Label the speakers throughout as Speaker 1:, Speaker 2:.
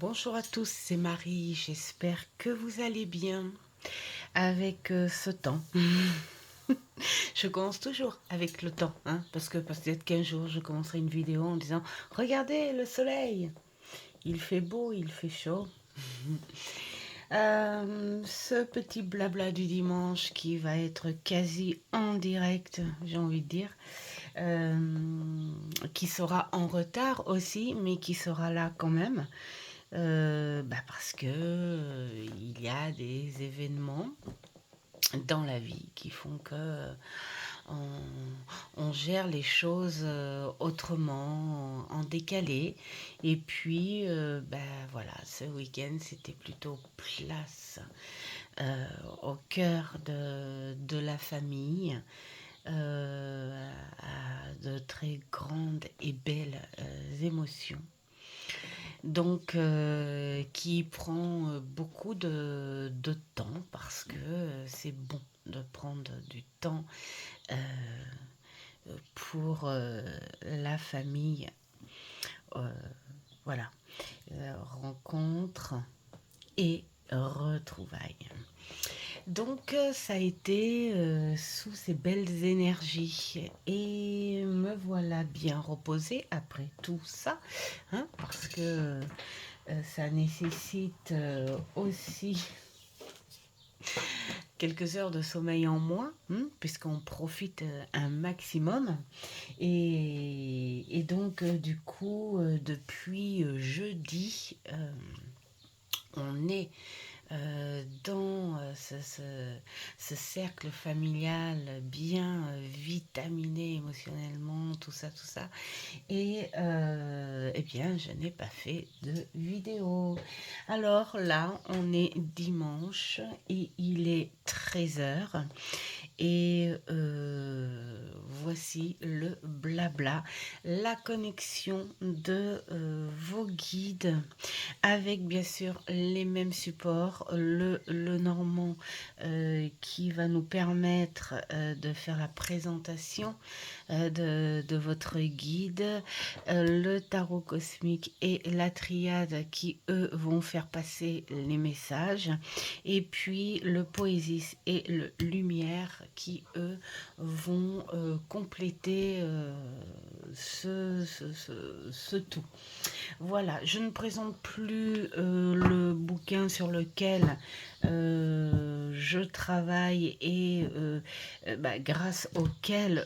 Speaker 1: Bonjour à tous, c'est Marie, j'espère que vous allez bien avec ce temps. Je commence toujours avec le temps, hein, parce que peut-être qu'un jour je commencerai une vidéo en disant regardez le soleil, il fait beau, il fait chaud. Ce petit blabla du dimanche qui va être quasi en direct, j'ai envie de dire, euh, qui sera en retard aussi, mais qui sera là quand même. Parce que il y a des événements dans la vie qui font que on, on gère les choses autrement, en décalé. Et puis, voilà, ce week-end, c'était plutôt place euh, au cœur de la famille, à de très grandes et belles émotions. Donc, qui prend beaucoup de temps parce que c'est bon de prendre du temps euh, pour la famille. Euh, voilà, rencontre et retrouvailles. Donc, ça a été sous ces belles énergies. Et me voilà bien reposée après tout ça, hein, parce que ça nécessite aussi quelques heures de sommeil en moins, hein, puisqu'on profite un maximum. Et donc, du coup, depuis jeudi, on est dans ce cercle familial bien vitaminé émotionnellement, tout ça, tout ça. Et eh bien, je n'ai pas fait de vidéo. Alors là, on est dimanche et il est 13 h. Et voici le blabla, la connexion de vos guides avec bien sûr les mêmes supports, le normand qui va nous permettre de faire la présentation de votre guide, le tarot cosmique et la triade qui eux vont faire passer les messages, et puis le poésis et le lumière qui eux vont compléter ce tout. Voilà, je ne présente plus le bouquin sur lequel je travaille et grâce auquel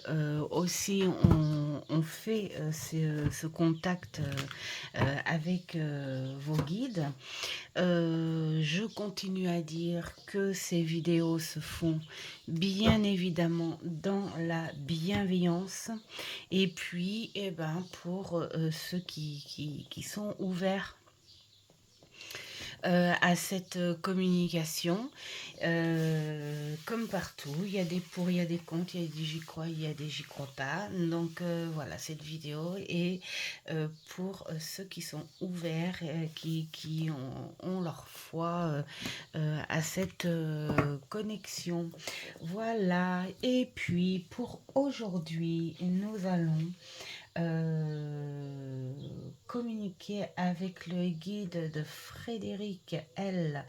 Speaker 1: aussi on fait ce contact avec vos guides. Je continue à dire que ces vidéos se font bien évidemment dans la bienveillance, et puis pour ceux qui sont ouverts à cette communication. Comme partout, il y a des pour, il y a des contre, il y a des j'y crois, il y a des j'y crois pas. Donc voilà, cette vidéo est pour ceux qui sont ouverts, qui ont leur foi à cette connexion. Voilà, et puis pour aujourd'hui, nous allons communiquer avec le guide de Frédéric L.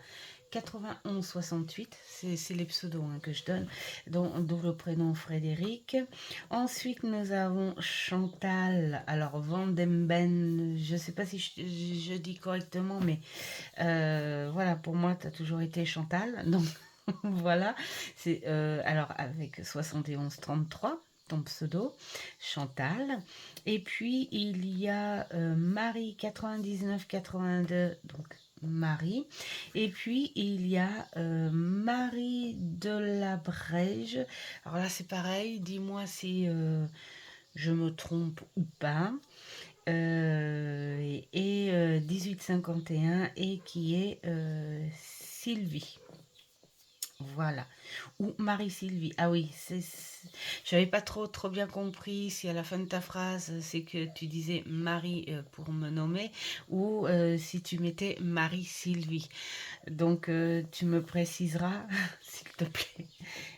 Speaker 1: 9168, c'est les pseudos que je donne, dont le prénom Frédéric. Ensuite, nous avons Chantal, alors Vandemben, je ne sais pas si je dis correctement, mais voilà, pour moi, tu as toujours été Chantal, donc voilà, c'est alors avec 7133 ton pseudo, Chantal. Et puis, il y a Marie 9982, donc Marie. Et puis, il y a Marie de la Brège. Alors là, c'est pareil, dis-moi si je me trompe ou pas. Et 1851, et qui est Sylvie. Voilà. Ou Marie-Sylvie. Ah oui, j'avais pas trop bien compris si à la fin de ta phrase, c'est que tu disais Marie pour me nommer, ou si tu mettais Marie-Sylvie. Donc, tu me préciseras, s'il te plaît.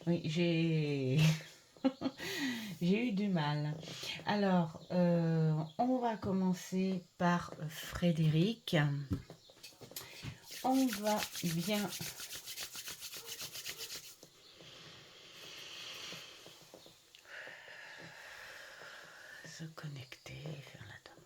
Speaker 1: Oui, j'ai eu du mal. Alors, on va commencer par Frédéric. on va bien se connecter et faire la demande.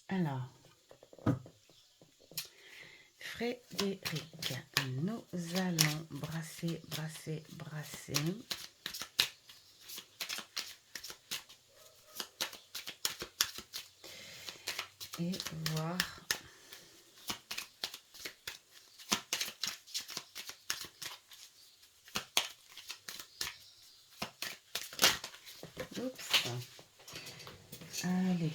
Speaker 1: Alors, Frédéric, nous allons brasser, brasser, brasser. Et voir oups, allez,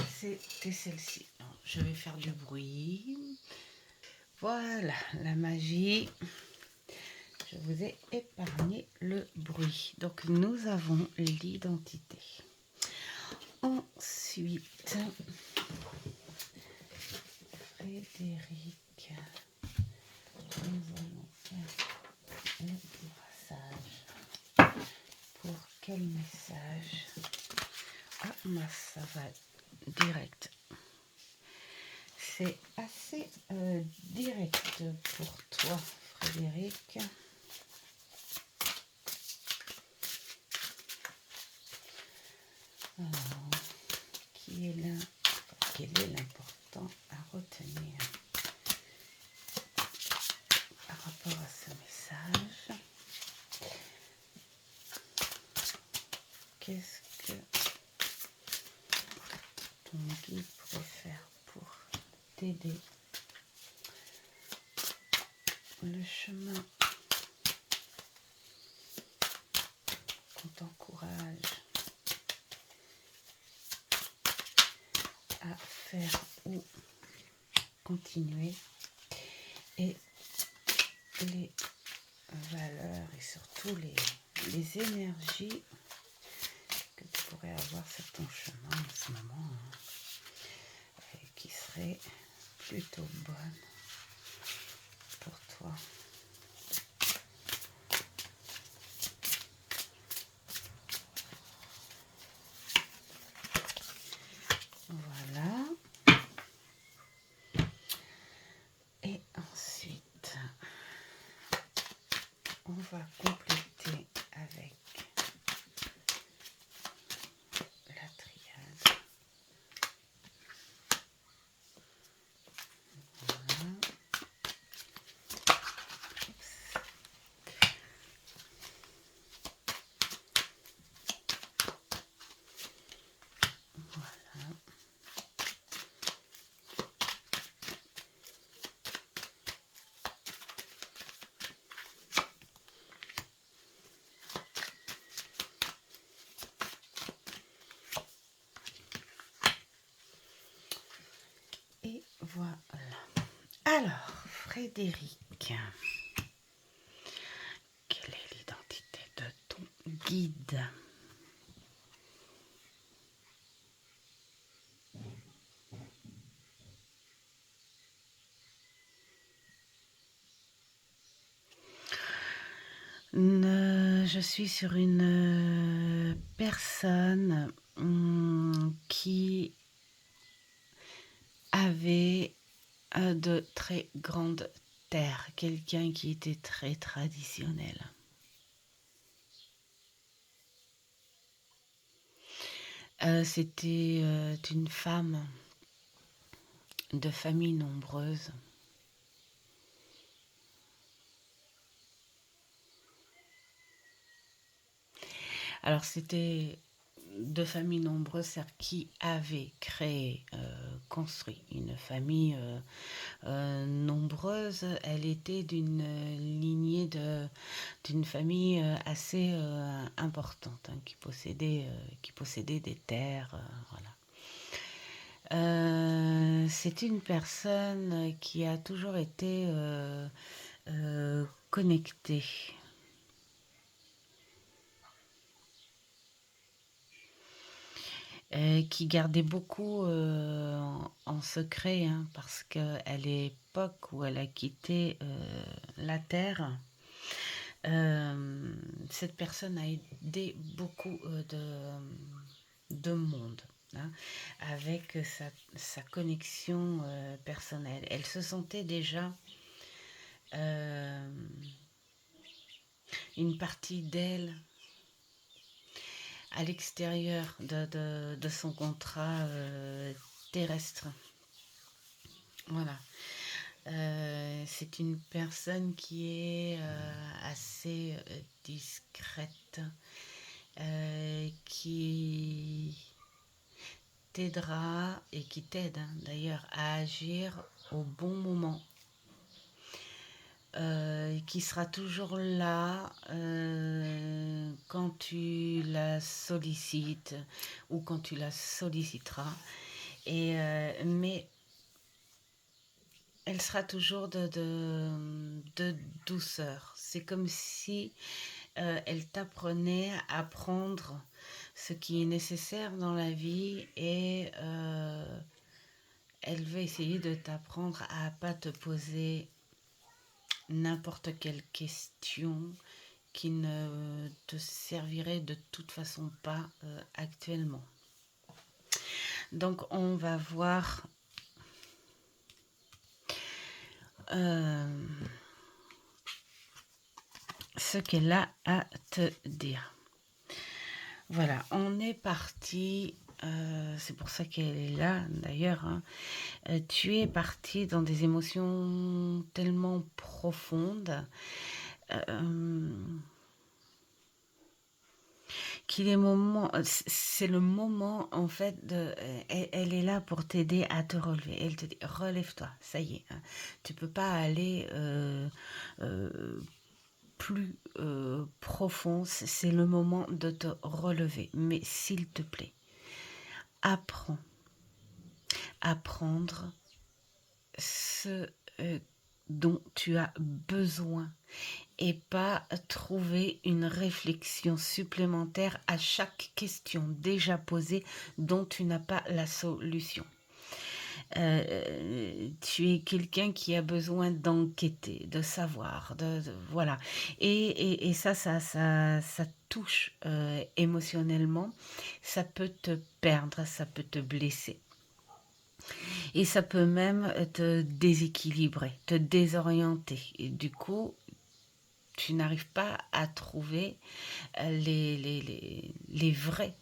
Speaker 1: c'était celle-ci. Je vais faire du bruit. Voilà, la magie. Je vous ai épargné le bruit. Donc, nous avons l'identité. Ensuite, Frédéric, nous allons faire le brassage. Pour quel message? Ah, ça va direct. C'est assez direct pour toi, Frédéric. Alors, quel est l'important à retenir par rapport à ce message? Qu'est-ce que ton guide pourrait faire pour t'aider? Le chemin qu'on t'encourage à faire ou continuer, et les valeurs et surtout les énergies que tu pourrais avoir sur ton chemin en ce moment, et qui seraient plutôt bonnes pour toi. Voilà. Et ensuite, on va compléter avec la triade. Voilà. Voilà. Et voilà. Alors, Frédéric, quelle est l'identité de ton guide? Je suis sur une personne qui avait de très grandes terres, quelqu'un qui était très traditionnel. C'était une femme de famille nombreuse. Alors c'était de familles nombreuses, c'est-à-dire qui avait créé, construit une famille nombreuse. Elle était d'une lignée d'une famille assez importante, hein, qui possédait des terres, voilà. C'est une personne qui a toujours été connectée. qui gardait beaucoup en secret, hein, parce qu'à l'époque où elle a quitté la Terre, euh, cette personne a aidé beaucoup de monde, hein, avec sa connexion personnelle. Elle se sentait déjà euh, une partie d'elle à l'extérieur de son contrat terrestre. Voilà. C'est une personne qui est assez discrète, qui t'aidera et qui t'aide, hein, d'ailleurs à agir au bon moment, qui sera toujours là quand tu la sollicites ou quand tu la solliciteras. Mais elle sera toujours de douceur. C'est comme si elle t'apprenait à prendre ce qui est nécessaire dans la vie et elle veut essayer de t'apprendre à pas te poser n'importe quelle question qui ne te servirait de toute façon pas actuellement. Donc on va voir ce qu'elle a à te dire. Voilà, on est parti. C'est pour ça qu'elle est là d'ailleurs, hein. Tu es parti dans des émotions tellement profondes qu'il est moment, c'est le moment en fait elle est là pour t'aider à te relever. Elle te dit relève-toi, ça y est, hein. Tu peux pas aller plus profond. C'est le moment de te relever. Mais s'il te plaît, apprends à prendre ce dont tu as besoin et pas trouver une réflexion supplémentaire à chaque question déjà posée dont tu n'as pas la solution. Tu es quelqu'un qui a besoin d'enquêter, de savoir, voilà. Et ça touche émotionnellement, ça peut te perdre, ça peut te blesser. Et ça peut même te déséquilibrer, te désorienter. Et du coup, tu n'arrives pas à trouver les vraies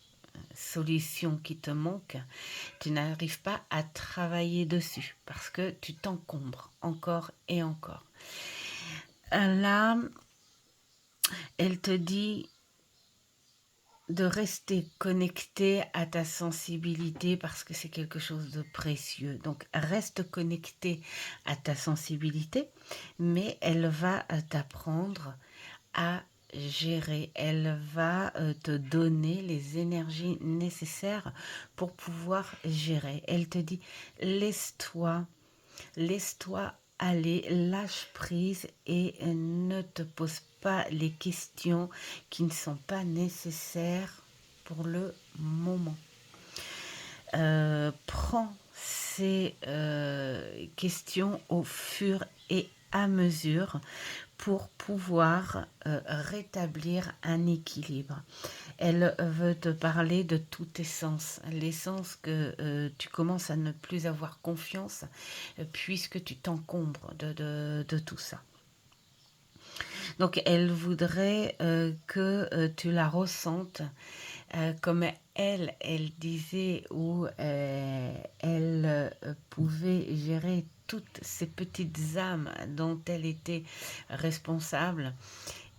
Speaker 1: solutions qui te manquent. Tu n'arrives pas à travailler dessus parce que tu t'encombres encore et encore. Là, elle te dit de rester connecté à ta sensibilité parce que c'est quelque chose de précieux. Donc reste connecté à ta sensibilité, mais elle va t'apprendre à gérer. Elle va te donner les énergies nécessaires pour pouvoir gérer. Elle te dit laisse-toi aller, lâche prise et ne te pose pas les questions qui ne sont pas nécessaires pour le moment. Prends ces questions au fur et à mesure pour pouvoir rétablir un équilibre. Elle veut te parler de tous tes sens, les sens que tu commences à ne plus avoir confiance puisque tu t'encombres de tout ça. Donc elle voudrait que tu la ressentes comme elle disait, où elle pouvait gérer toutes ces petites âmes dont elle était responsable.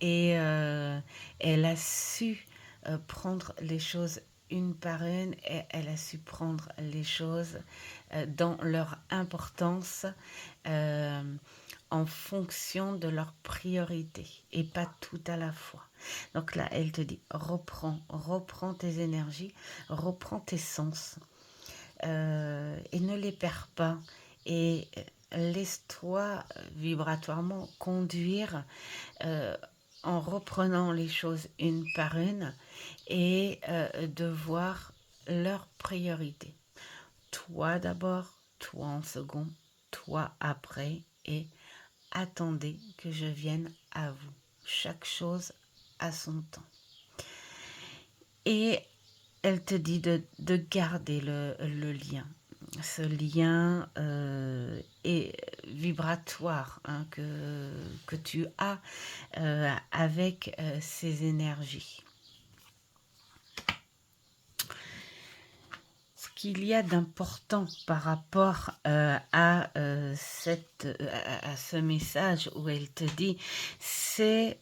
Speaker 1: Et elle a su prendre les choses une par une, et elle a su prendre les choses dans leur importance en fonction de leurs priorités et pas tout à la fois. Donc là, elle te dit, reprends tes énergies, reprends tes sens et ne les perds pas. Et laisse-toi vibratoirement conduire en reprenant les choses une par une et de voir leur priorité. Toi d'abord, toi en second, toi après, et attendez que je vienne à vous. Chaque chose a son temps. Et elle te dit de garder le lien. Ce lien est vibratoire, hein, que tu as avec ces énergies. Ce qu'il y a d'important par rapport à ce message où elle te dit, c'est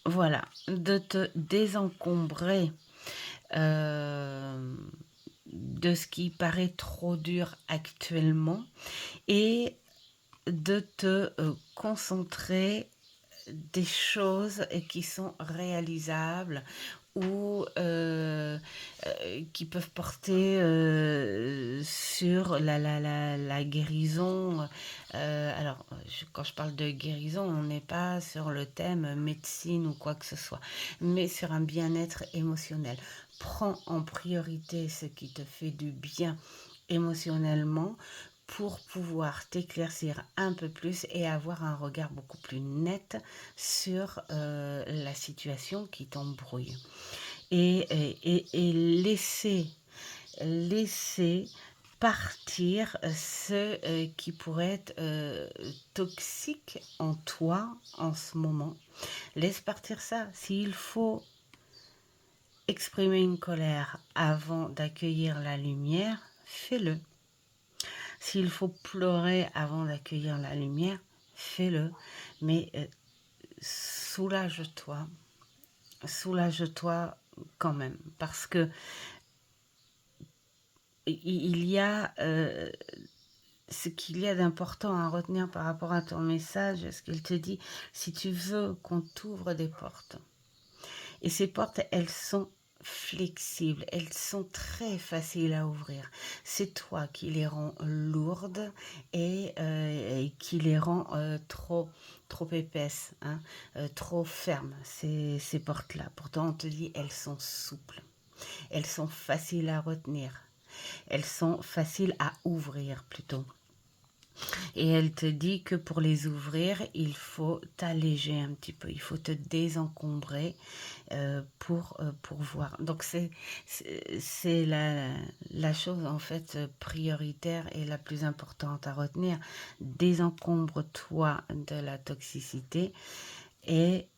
Speaker 1: voilà, de te désencombrer de ce qui paraît trop dur actuellement et de te concentrer des choses qui sont réalisables ou qui peuvent porter sur la guérison. Alors, quand je parle de guérison, on n'est pas sur le thème médecine ou quoi que ce soit, mais sur un bien-être émotionnel. Prends en priorité ce qui te fait du bien émotionnellement pour pouvoir t'éclaircir un peu plus et avoir un regard beaucoup plus net sur la situation qui t'embrouille. Et laisser partir ce qui pourrait être toxique en toi en ce moment. Laisse partir ça. S'il faut exprimer une colère avant d'accueillir la lumière, fais-le. S'il faut pleurer avant d'accueillir la lumière, fais-le. Mais soulage-toi. Soulage-toi quand même. Parce que il y a ce qu'il y a d'important à retenir par rapport à ton message, ce qu'il te dit, si tu veux qu'on t'ouvre des portes. Et ces portes, elles sont flexibles, elles sont très faciles à ouvrir. C'est toi qui les rends lourdes et qui les rend trop épaisses, hein, trop fermes, ces portes-là. Pourtant, on te dit, elles sont souples, elles sont faciles à retenir, elles sont faciles à ouvrir plutôt. Et elle te dit que pour les ouvrir, il faut t'alléger un petit peu, il faut te désencombrer pour voir. Donc c'est la chose en fait prioritaire et la plus importante à retenir. Désencombre-toi de la toxicité et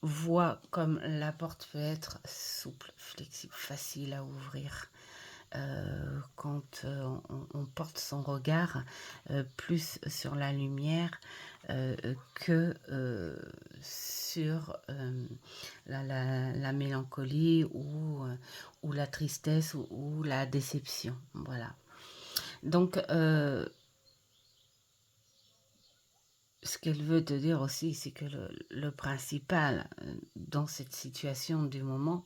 Speaker 1: vois comme la porte peut être souple, flexible, facile à ouvrir. Quand on porte son regard plus sur la lumière que sur la mélancolie ou la tristesse ou la déception. Voilà. Donc, ce qu'elle veut te dire aussi, c'est que le principal dans cette situation du moment,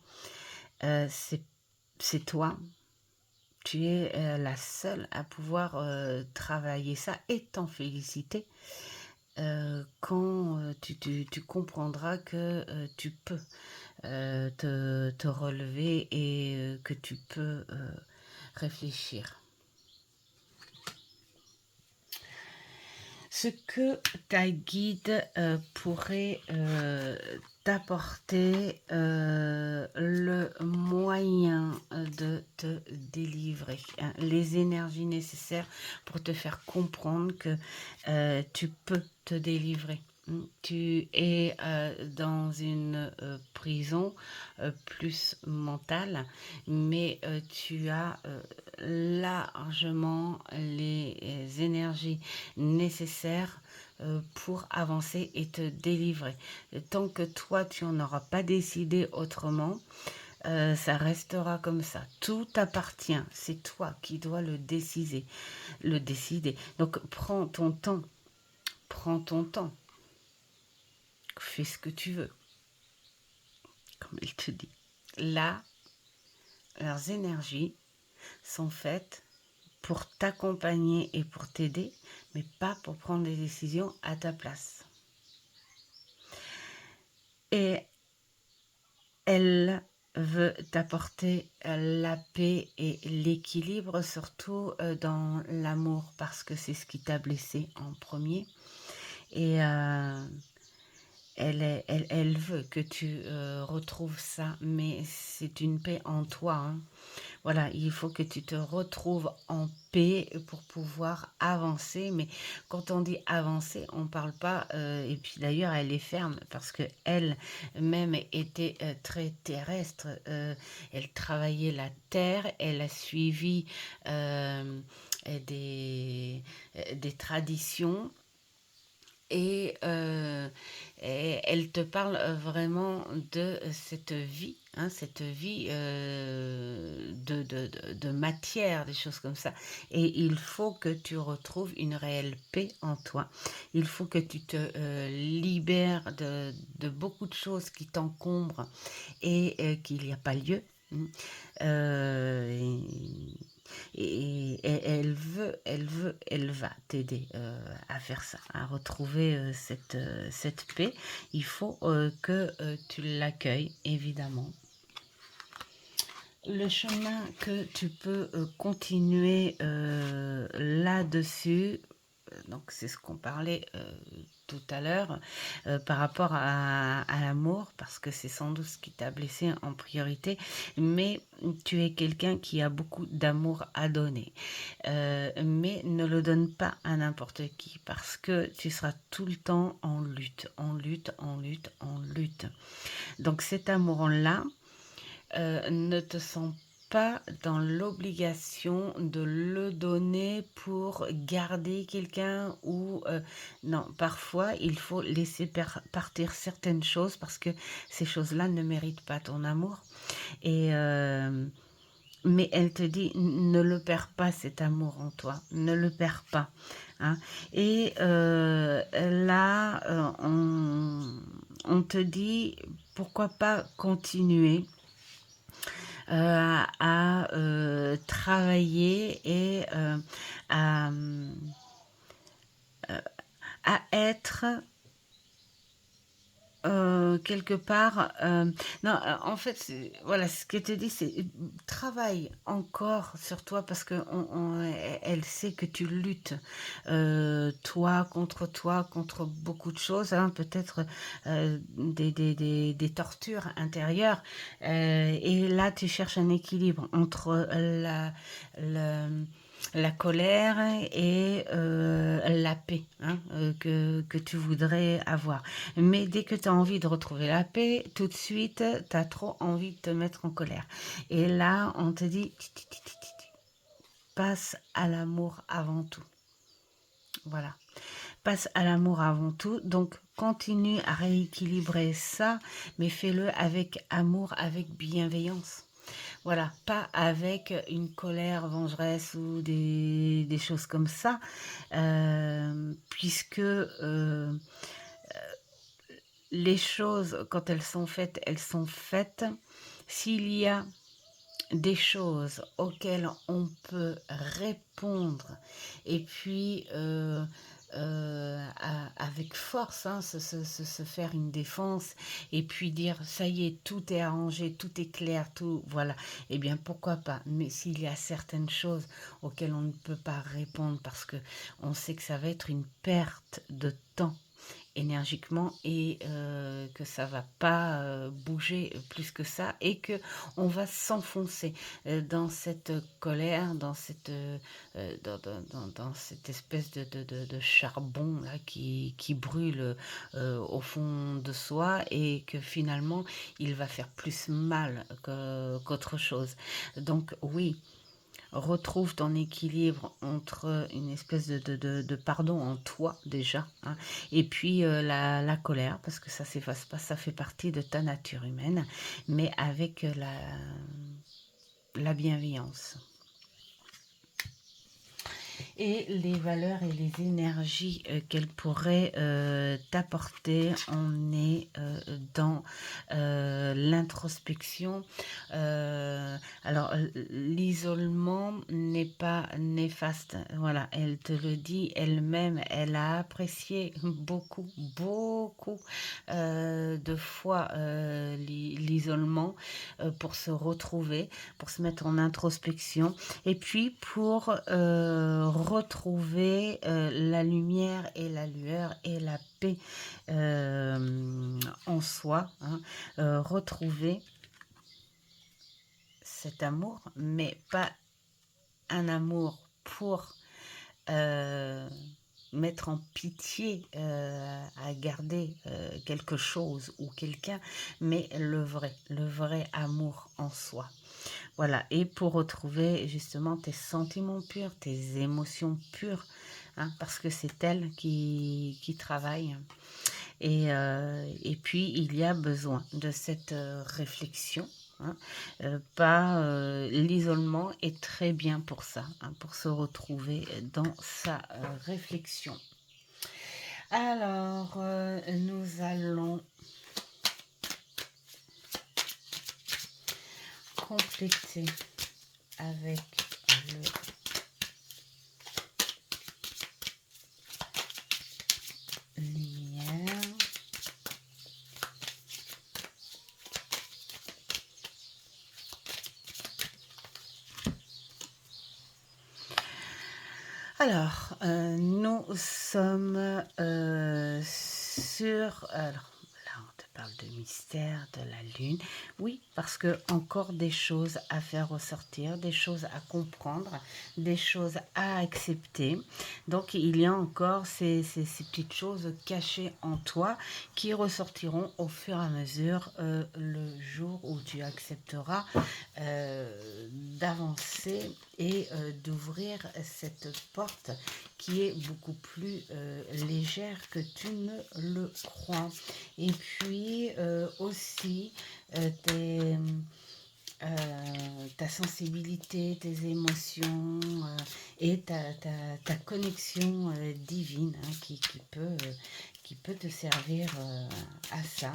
Speaker 1: c'est toi. Tu es la seule à pouvoir travailler ça et t'en féliciter quand tu comprendras que tu peux te relever et que tu peux réfléchir. Ce que ta guide pourrait t'apporter le moyen de te délivrer, hein, les énergies nécessaires pour te faire comprendre que tu peux te délivrer. Tu es dans une prison plus mentale, mais tu as largement les énergies nécessaires pour avancer et te délivrer. Tant que toi, tu n'en auras pas décidé autrement, ça restera comme ça. Tout t'appartient. C'est toi qui dois le décider. Donc, prends ton temps. Prends ton temps. Fais ce que tu veux. Comme il te dit. Là, leurs énergies sont faites pour t'accompagner et pour t'aider, mais pas pour prendre des décisions à ta place. Et elles veut t'apporter la paix et l'équilibre, surtout dans l'amour, parce que c'est ce qui t'a blessé en premier. Et elle veut que tu retrouves ça, mais c'est une paix en toi, hein. Voilà, il faut que tu te retrouves en paix pour pouvoir avancer. Mais quand on dit avancer, on ne parle pas. Et puis d'ailleurs, elle est ferme parce que elle même était très terrestre. Elle travaillait la terre. Elle a suivi euh, des traditions et elle te parle vraiment de cette vie de matière, des choses comme ça. Et il faut que tu retrouves une réelle paix en toi. Il faut que tu te libères de beaucoup de choses qui t'encombrent et qu'il n'y a pas lieu. Hein. Euh, et elle va t'aider à faire ça, à retrouver cette paix. Il faut que tu l'accueilles, évidemment. Le chemin que tu peux continuer là-dessus, donc c'est ce qu'on parlait tout à l'heure par rapport à l'amour, parce que c'est sans doute ce qui t'a blessé en priorité, mais tu es quelqu'un qui a beaucoup d'amour à donner. Mais ne le donne pas à n'importe qui, parce que tu seras tout le temps en lutte, en lutte, en lutte, en lutte. Donc cet amour-là, ne te sens pas dans l'obligation de le donner pour garder quelqu'un ou non, parfois il faut laisser partir certaines choses parce que ces choses-là ne méritent pas ton amour et mais elle te dit ne le perds pas cet amour en toi, ne le perds pas, hein. Et là on te dit pourquoi pas continuer à travailler et à, à être quelque part, non, en fait, voilà, ce qu'elle te dit, c'est travaille encore sur toi parce que elle sait que tu luttes, toi, contre beaucoup de choses, hein, peut-être des tortures intérieures. Et là, tu cherches un équilibre entre la colère et la paix, hein, que tu voudrais avoir. Mais dès que tu as envie de retrouver la paix, tout de suite, tu as trop envie de te mettre en colère. Et là, on te dit, passe à l'amour avant tout. Voilà. Passe à l'amour avant tout. Donc, continue à rééquilibrer ça, mais fais-le avec amour, avec bienveillance. Voilà, pas avec une colère vengeresse ou des choses comme ça, puisque les choses, quand elles sont faites, elles sont faites. S'il y a des choses auxquelles on peut répondre et puis avec force, hein, se faire une défense et puis dire ça y est, tout est arrangé, tout est clair, tout voilà, eh bien pourquoi pas. Mais s'il y a certaines choses auxquelles on ne peut pas répondre parce que on sait que ça va être une perte de temps énergiquement et que ça va pas bouger plus que ça et que on va s'enfoncer dans cette colère, dans cette dans cette espèce de charbon là qui brûle au fond de soi et que finalement il va faire plus mal qu'autre chose. Donc oui, retrouve ton équilibre entre une espèce de pardon en toi déjà, hein, et puis la colère, parce que ça s'efface pas, ça fait partie de ta nature humaine, mais avec la bienveillance. et les valeurs et les énergies qu'elle pourrait t'apporter. On est dans l'introspection. Alors, l'isolement n'est pas néfaste. Voilà, elle te le dit elle-même. Elle a apprécié beaucoup, beaucoup de fois l'isolement pour se retrouver, pour se mettre en introspection et puis pour retrouver la lumière et la lueur et la paix en soi, hein, retrouver cet amour, mais pas un amour pour mettre en pitié à garder quelque chose ou quelqu'un, mais le vrai amour en soi. Voilà, et pour retrouver justement tes sentiments purs, tes émotions pures, hein, parce que c'est elle qui travaille. Et puis, il y a besoin de cette réflexion. Hein, pas l'isolement est très bien pour ça, hein, pour se retrouver dans sa réflexion. Alors, nous allons compléter avec le lumière. Alors, nous sommes sur... Alors, là, on te parle de mystère, de la lune. Oui, parce que encore des choses à faire ressortir, des choses à comprendre, des choses à accepter. Donc, il y a encore ces petites choses cachées en toi qui ressortiront au fur et à mesure le jour où tu accepteras d'avancer et d'ouvrir cette porte qui est beaucoup plus légère que tu ne le crois. Et puis aussi ta sensibilité, tes émotions et ta connexion divine, hein, qui peut te servir à ça.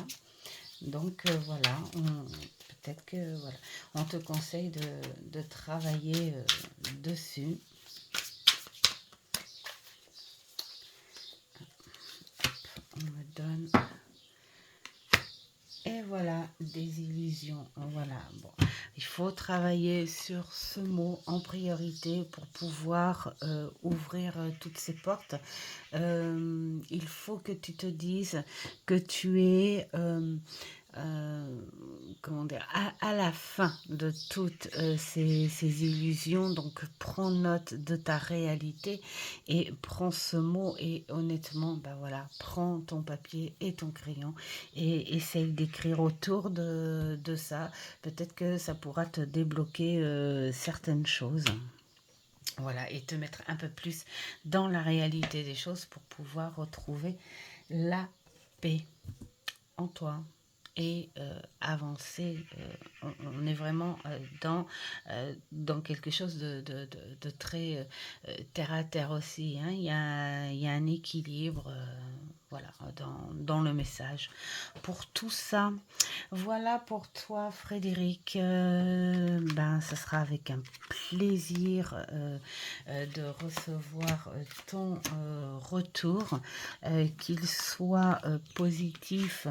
Speaker 1: Donc voilà, peut-être que voilà, on te conseille de travailler dessus. On me donne... Et voilà, des illusions. Voilà, bon. Il faut travailler sur ce mot en priorité pour pouvoir ouvrir toutes ces portes. Il faut que tu te dises que tu es... comment dire, à la fin de toutes ces illusions, donc prends note de ta réalité et prends ce mot et honnêtement, ben voilà, prends ton papier et ton crayon et essaye d'écrire autour de ça. Peut-être que ça pourra te débloquer certaines choses. Voilà, et te mettre un peu plus dans la réalité des choses pour pouvoir retrouver la paix en toi et avancer. On est vraiment dans quelque chose de très terre à terre aussi. Hein. Il y a un équilibre voilà, dans le message. Pour tout ça, voilà pour toi Frédéric. Ben, ce sera avec un plaisir de recevoir ton retour, qu'il soit positif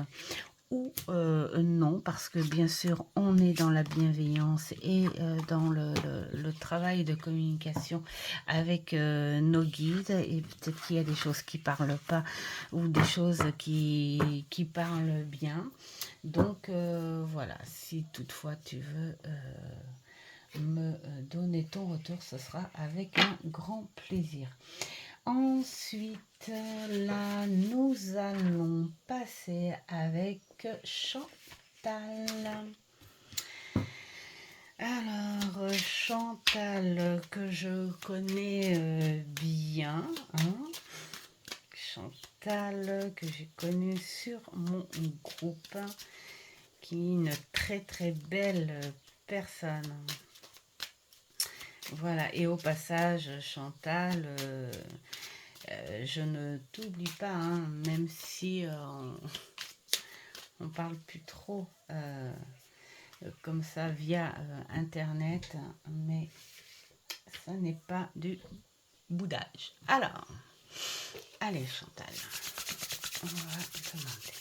Speaker 1: ou non, parce que bien sûr on est dans la bienveillance et dans le travail de communication avec nos guides, et peut-être qu'il y a des choses qui parlent pas ou des choses qui parlent bien. Donc voilà, si toutefois tu veux me donner ton retour, ce sera avec un grand plaisir. Ensuite, là, nous allons passer avec Chantal. Alors, Chantal, que je connais bien, hein. Chantal, que j'ai connue sur mon groupe, qui est une très très belle personne. Voilà, et au passage, Chantal, je ne t'oublie pas, hein, même si on parle plus trop comme ça via Internet, mais ça n'est pas du boudage. Alors, allez Chantal, on va demander.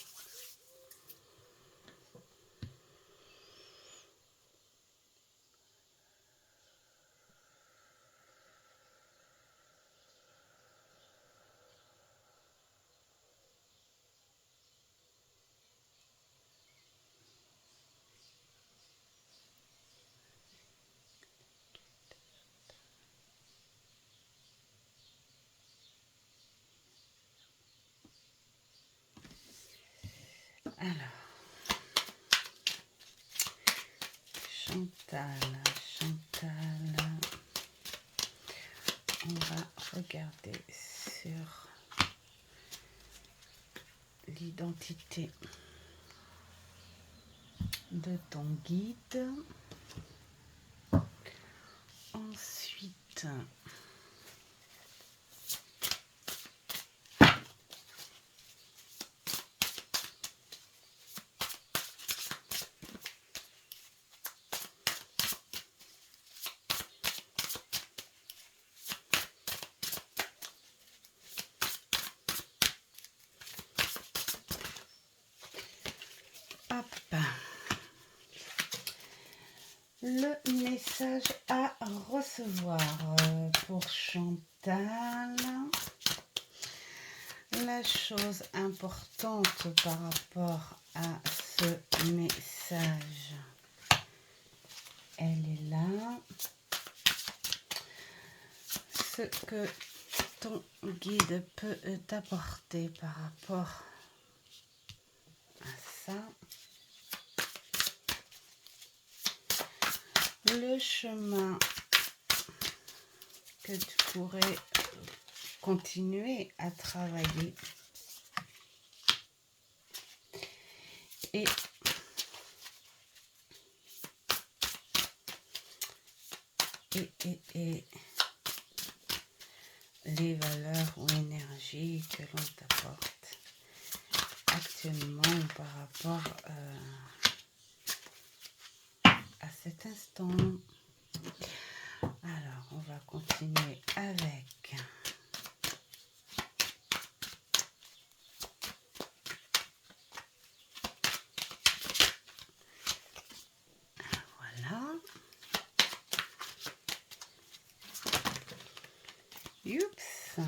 Speaker 1: Alors, Chantal, Chantal, on va regarder sur l'identité de ton guide. Ensuite, hop, le message à recevoir pour Chantal. La chose importante par rapport à ce message, elle est là. Ce que ton guide peut t'apporter par rapport à ça. Le chemin que tu pourrais continuer à travailler et les valeurs ou énergies que l'on t'apporte actuellement par rapport à cet instant. Alors, on va continuer avec voilà. Oups.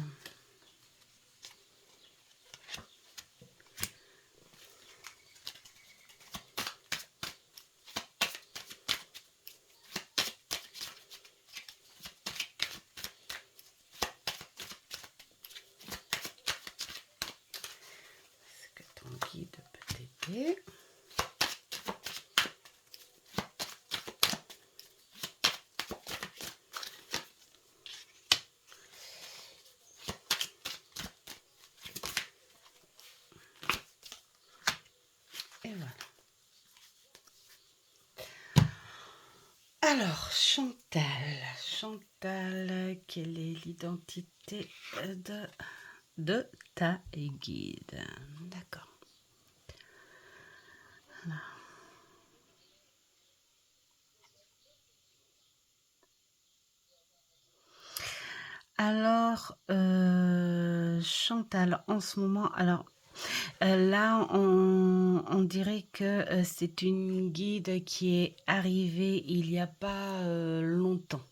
Speaker 1: Est-ce que ton guide peut t'aider? Et voilà. Alors, Chantal, quelle est l'identité de ta guide? D'accord. Alors, Chantal, en ce moment, alors là, on dirait que c'est une guide qui est arrivée il n'y a pas longtemps.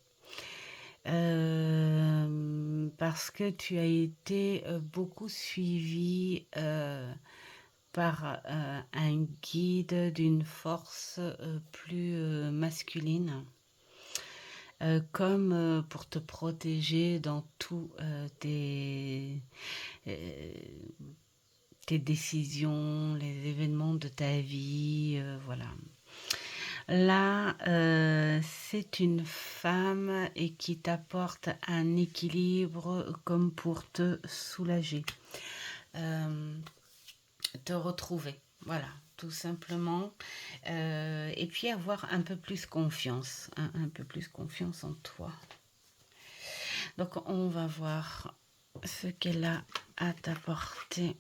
Speaker 1: Parce que tu as été beaucoup suivi par un guide d'une force plus masculine. Comme pour te protéger dans tous euh, tes décisions, les événements de ta vie, voilà. Là, c'est une femme et qui t'apporte un équilibre comme pour te soulager, te retrouver, voilà, tout simplement. Et puis avoir un peu plus confiance, un peu plus confiance en toi. Donc, on va voir ce qu'elle a à t'apporter.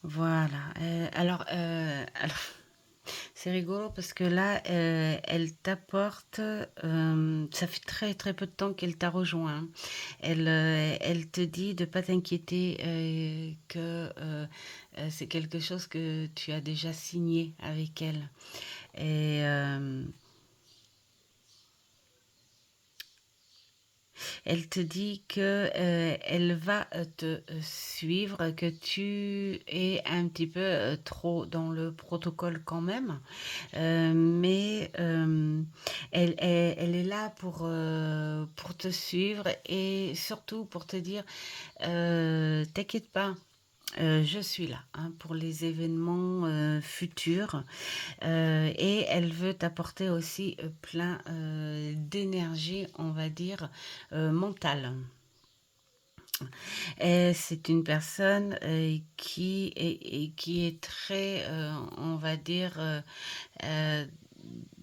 Speaker 1: Voilà. Alors c'est rigolo parce que là, elle t'apporte, ça fait très très peu de temps qu'elle t'a rejoint, hein. Elle te dit de pas t'inquiéter, que c'est quelque chose que tu as déjà signé avec elle. Et elle te dit que elle va te suivre, que tu es un petit peu trop dans le protocole quand même, mais elle est là pour te suivre et surtout pour te dire t'inquiète pas. Je suis là, hein, pour les événements futurs, et elle veut t'apporter aussi plein d'énergie, on va dire, mentale. Et c'est une personne qui est très, on va dire, euh,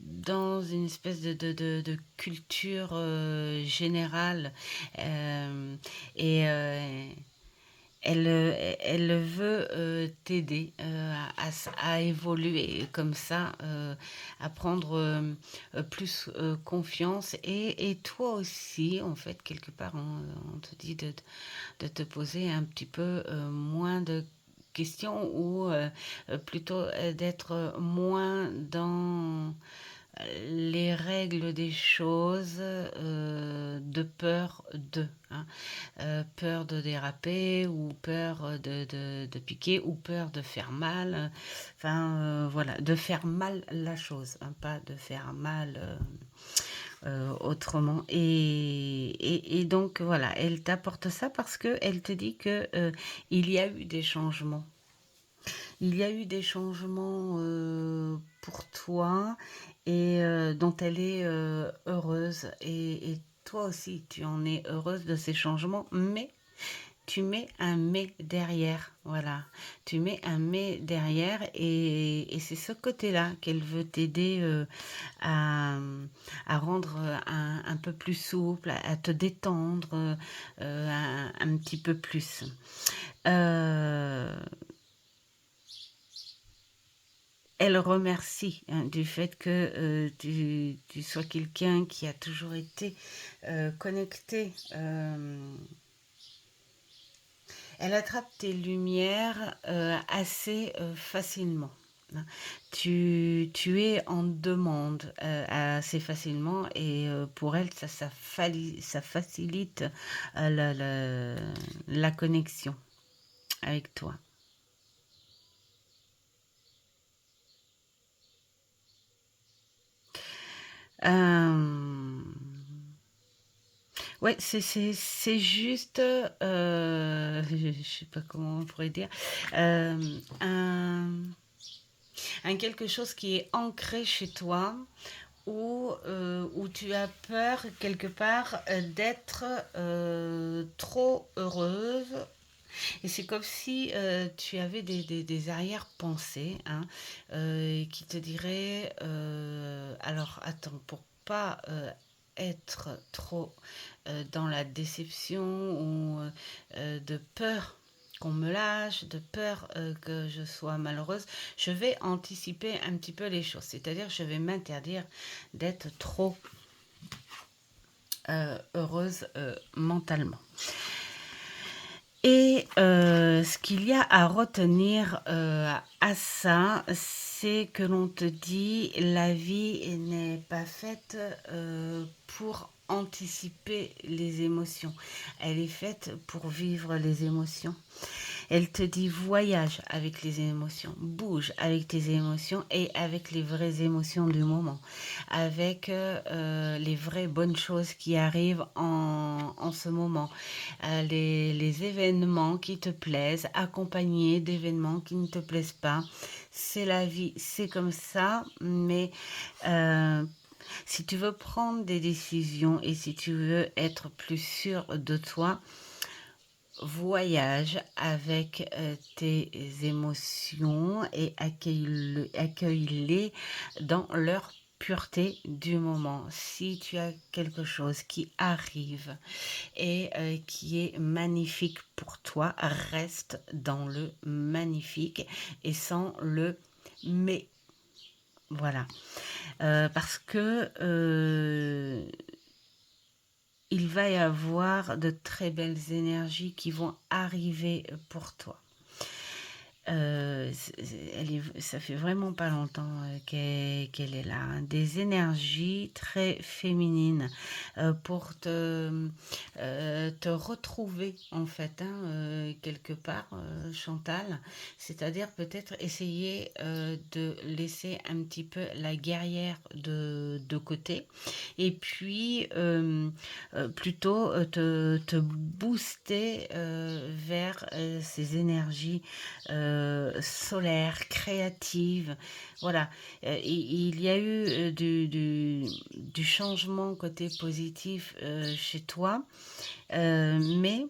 Speaker 1: dans une espèce de culture générale, euh, et elle veut t'aider à évoluer comme ça, à prendre plus confiance. Et toi aussi, en fait, quelque part, on te dit de te poser un petit peu moins de questions ou plutôt d'être moins dans les règles des choses, de peur de, hein. Peur de déraper ou peur de piquer ou peur de faire mal. Enfin, voilà, de faire mal la chose, hein, pas de faire mal autrement. Et donc, voilà, elle t'apporte ça parce qu'elle te dit que il y a eu des changements. Il y a eu des changements pour toi et dont elle est heureuse. Et toi aussi, tu en es heureuse de ces changements, mais tu mets un mais derrière. Voilà. Tu mets un mais derrière et c'est ce côté-là qu'elle veut t'aider à, à rendre un peu plus souple, à te détendre un petit peu plus. Euh, Elle remercie, hein, du fait que tu sois quelqu'un qui a toujours été connecté. Elle attrape tes lumières assez facilement, hein. Tu es en demande assez facilement et pour elle, ça facilite la connexion avec toi. Euh, Ouais, c'est juste, je sais pas comment on pourrait dire, euh, un, un quelque chose qui est ancré chez toi, où tu as peur quelque part d'être trop heureuse. Et c'est comme si tu avais des arrière-pensées, hein, qui te diraient, alors attends, pour pas être trop dans la déception ou de peur qu'on me lâche, de peur que je sois malheureuse, je vais anticiper un petit peu les choses. C'est-à-dire, je vais m'interdire d'être trop heureuse mentalement. Et ce qu'il y a à retenir à ça, c'est que l'on te dit la vie n'est pas faite pour anticiper les émotions. Elle est faite pour vivre les émotions. Elle te dit voyage avec les émotions, bouge avec tes émotions et avec les vraies émotions du moment, avec les vraies bonnes choses qui arrivent en ce moment, les événements qui te plaisent, accompagnés d'événements qui ne te plaisent pas. C'est la vie, c'est comme ça, mais euh, si tu veux prendre des décisions et si tu veux être plus sûr de toi, voyage avec tes émotions et accueille-les dans leur pureté du moment. Si tu as quelque chose qui arrive et qui est magnifique pour toi, reste dans le magnifique et sans le mais. Voilà. Parce que il va y avoir de très belles énergies qui vont arriver pour toi. Ça fait vraiment pas longtemps qu'elle est là, hein. Des énergies très féminines pour te retrouver en fait, hein, quelque part, Chantal. C'est-à-dire peut-être essayer de laisser un petit peu la guerrière de côté et puis plutôt te booster vers ces énergies solaire, créative. Voilà. Il y a eu du changement côté positif chez toi, mais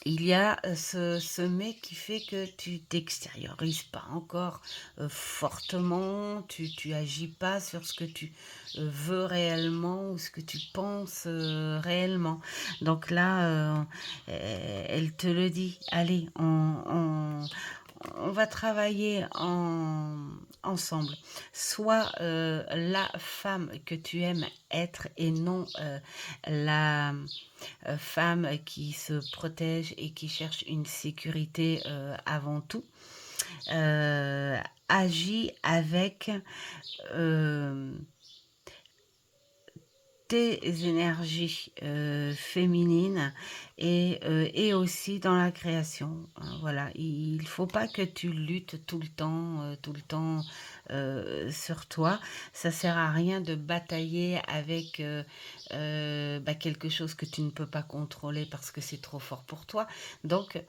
Speaker 1: il y a ce mais qui fait que tu t'extériorises pas encore fortement, tu agis pas sur ce que tu veux réellement ou ce que tu penses réellement. Donc là, elle te le dit, allez, on va travailler ensemble. Sois la femme que tu aimes être et non la femme qui se protège et qui cherche une sécurité avant tout. Agis avec euh, tes énergies féminines et aussi dans la création. Voilà, il ne faut pas que tu luttes tout le temps sur toi. Ça sert à rien de batailler avec quelque chose que tu ne peux pas contrôler parce que c'est trop fort pour toi. Donc,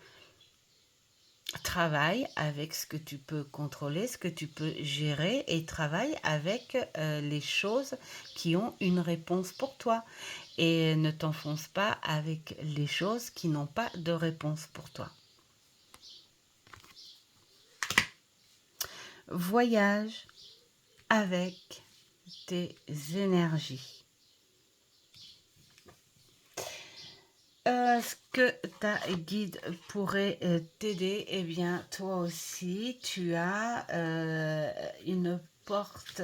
Speaker 1: travaille avec ce que tu peux contrôler, ce que tu peux gérer et travaille avec les choses qui ont une réponse pour toi. Et ne t'enfonce pas avec les choses qui n'ont pas de réponse pour toi. Voyage avec tes énergies. Ce que ta guide pourrait t'aider, eh bien, toi aussi, tu as une porte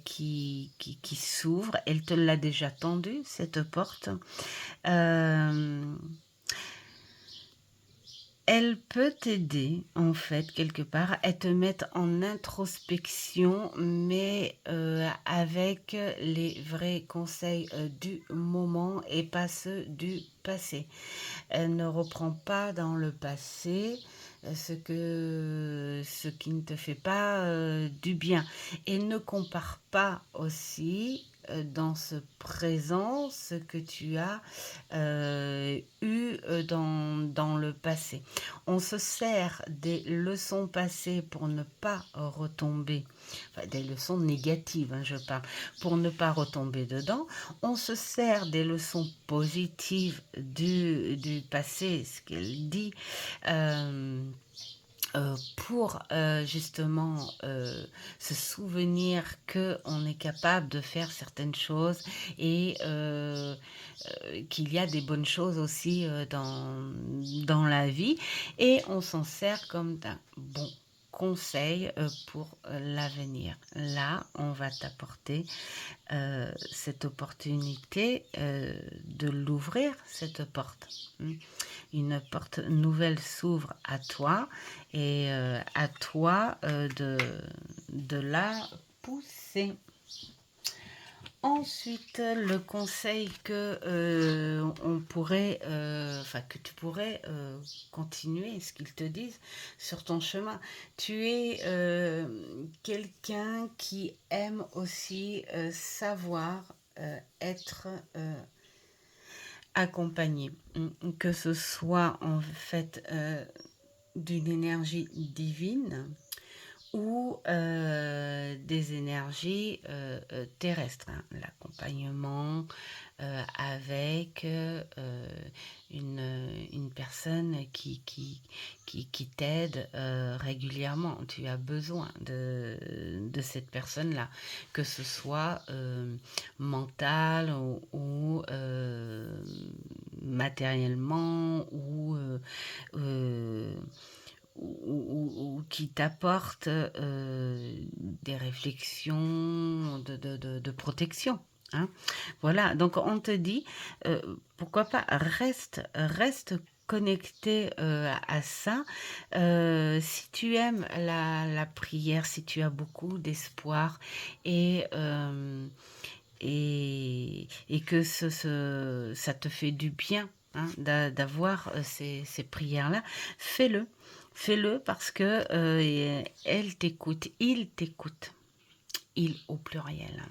Speaker 1: qui s'ouvre. Elle te l'a déjà tendue, cette porte. Euh, Elle peut t'aider, en fait, quelque part, à te mettre en introspection, mais avec les vrais conseils du moment et pas ceux du passé. Elle ne reprend pas dans le passé ce qui ne te fait pas du bien. Et ne compare pas aussi dans ce présent ce que tu as eu dans le passé. On se sert des leçons passées pour ne pas retomber, enfin, des leçons négatives, hein, je parle, pour ne pas retomber dedans. On se sert des leçons positives du passé, ce qu'elle dit, pour justement se souvenir qu'on est capable de faire certaines choses et qu'il y a des bonnes choses aussi dans la vie et on s'en sert comme d'un bon conseil pour l'avenir. Là, on va t'apporter cette opportunité de l'ouvrir, cette porte. Une porte nouvelle s'ouvre à toi et à toi de la pousser. Ensuite, le conseil que on pourrait, que tu pourrais continuer, ce qu'ils te disent sur ton chemin. Tu es quelqu'un qui aime aussi savoir être accompagné, que ce soit en fait d'une énergie divine ou des énergies terrestres, hein. L'accompagnement avec une personne qui t'aide régulièrement. Tu as besoin de cette personne-là, que ce soit mental ou matériellement euh, ou qui t'apporte des réflexions de protection. Hein. Voilà, donc on te dit, pourquoi pas, reste connecté à ça. Si tu aimes la prière, si tu as beaucoup d'espoir et, euh, et que ça te fait du bien, hein, d'avoir ces prières-là, fais-le. Fais-le parce que elle t'écoute, il au pluriel.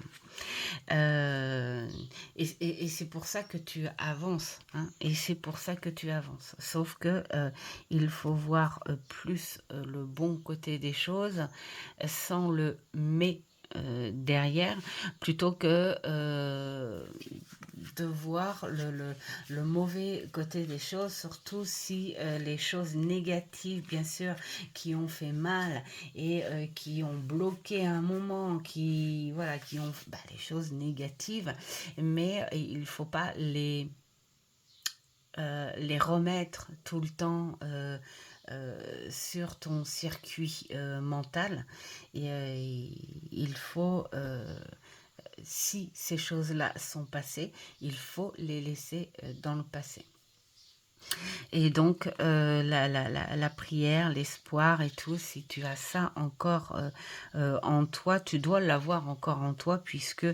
Speaker 1: Euh, et c'est pour ça que tu avances, hein, et c'est pour ça que tu avances. Sauf que il faut voir plus le bon côté des choses sans le mais derrière, plutôt que de voir le mauvais côté des choses, surtout si les choses négatives, bien sûr, qui ont fait mal et qui ont bloqué un moment, voilà, qui ont des choses négatives, mais il ne faut pas les remettre tout le temps sur ton circuit mental. Et il faut, si ces choses-là sont passées, il faut les laisser dans le passé. Et donc, la prière, l'espoir et tout, si tu as ça encore en toi, tu dois l'avoir encore en toi, puisque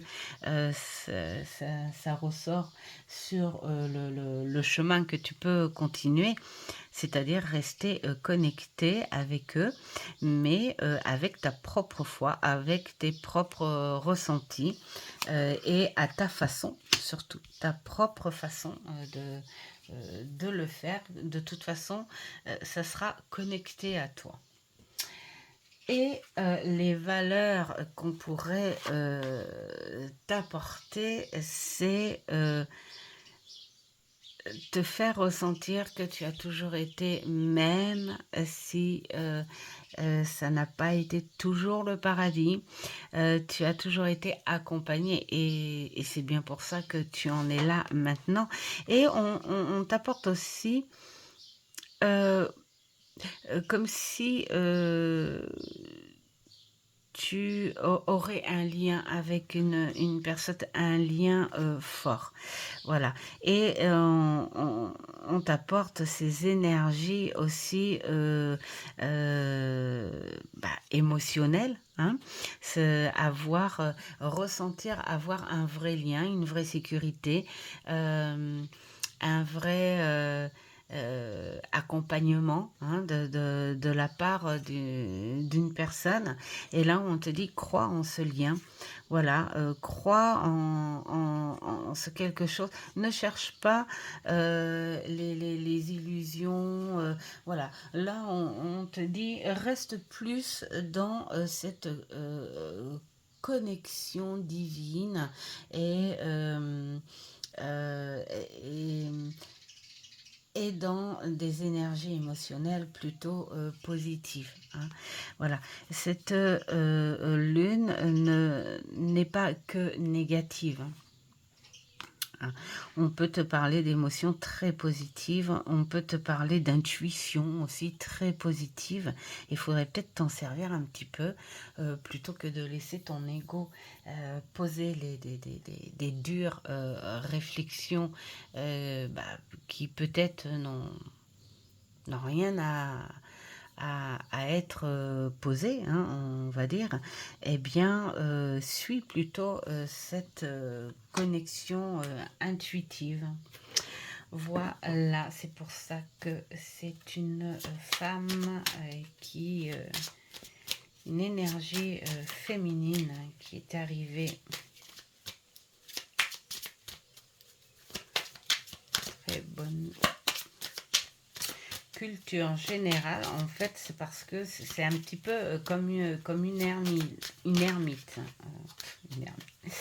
Speaker 1: ça ressort sur le chemin que tu peux continuer, c'est-à-dire rester connecté avec eux, mais avec ta propre foi, avec tes propres ressentis et à ta façon, surtout ta propre façon de le faire. De toute façon, ça sera connecté à toi. Et les valeurs qu'on pourrait t'apporter, c'est te faire ressentir que tu as toujours été, même si ça n'a pas été toujours le paradis, tu as toujours été accompagné et c'est bien pour ça que tu en es là maintenant. Et on t'apporte aussi euh, comme si tu aurais un lien avec une personne, un lien fort. Voilà. Et on t'apporte ces énergies aussi émotionnelles. Hein, ressentir, avoir un vrai lien, une vraie sécurité, un vrai accompagnement, hein, de la part d'une personne. Et là, on te dit, crois en ce lien. Voilà, crois en ce quelque chose. Ne cherche pas les illusions. Voilà, là, on te dit, reste plus dans cette connexion divine et, euh, et, et dans des énergies émotionnelles plutôt positives. Hein. Voilà, cette lune n'est pas que négative. Hein. On peut te parler d'émotions très positives, on peut te parler d'intuition aussi très positive. Il faudrait peut-être t'en servir un petit peu plutôt que de laisser ton ego poser des dures réflexions qui peut-être n'ont rien à être posées, hein, on va dire. Eh bien, suis plutôt cette connexion intuitive. Voilà, c'est pour ça que c'est une femme une énergie féminine qui est arrivée. Très bonne. culture générale, en fait, c'est parce que c'est un petit peu comme une ermite. Une ermite. Une ermite,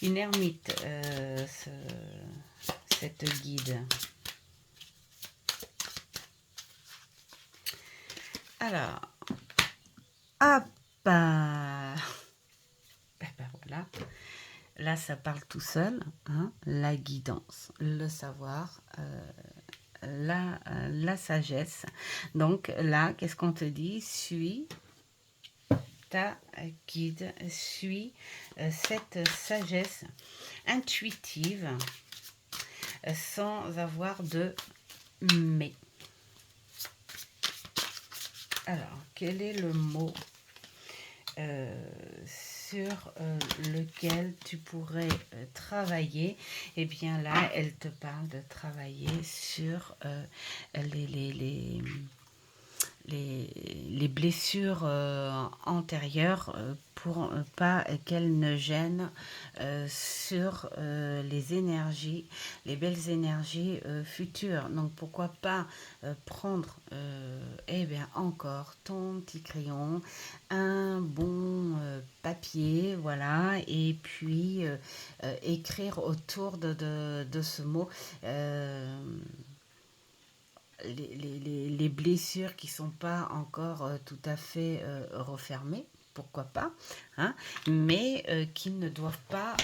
Speaker 1: une ermite, cette guide. Alors, ah bah, voilà. Là, ça parle tout seul, hein, la guidance, le savoir, la sagesse. Donc là, qu'est-ce qu'on te dit? Suis ta guide, suis cette sagesse intuitive sans avoir de mais. Alors, quel est le mot sur lequel tu pourrais travailler? Eh bien là, elle te parle de travailler sur les, les blessures antérieures pour pas qu'elles ne gênent sur les énergies, les belles énergies futures. Donc pourquoi pas prendre eh bien encore ton petit crayon, un bon papier, voilà, et puis écrire autour de ce mot les blessures qui ne sont pas encore tout à fait refermées, pourquoi pas, hein, mais qui ne doivent pas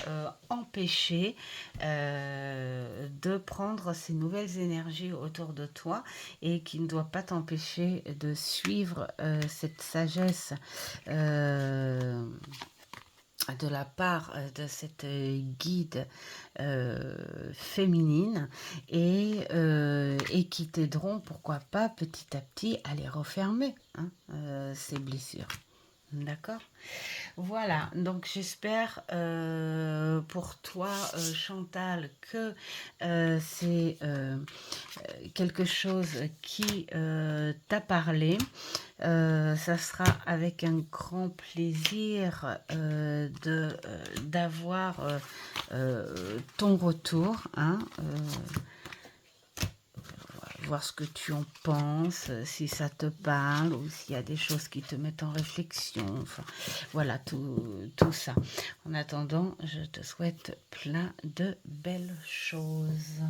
Speaker 1: empêcher de prendre ces nouvelles énergies autour de toi et qui ne doivent pas t'empêcher de suivre cette sagesse de la part de cette guide féminine et qui t'aideront, pourquoi pas, petit à petit à les refermer, hein, ces blessures. D'accord? Voilà, donc j'espère pour toi, Chantal, que c'est quelque chose qui t'a parlé. Ça sera avec un grand plaisir d'avoir ton retour, hein, voir ce que tu en penses, si ça te parle ou s'il y a des choses qui te mettent en réflexion. Enfin, voilà, tout ça. En attendant, je te souhaite plein de belles choses.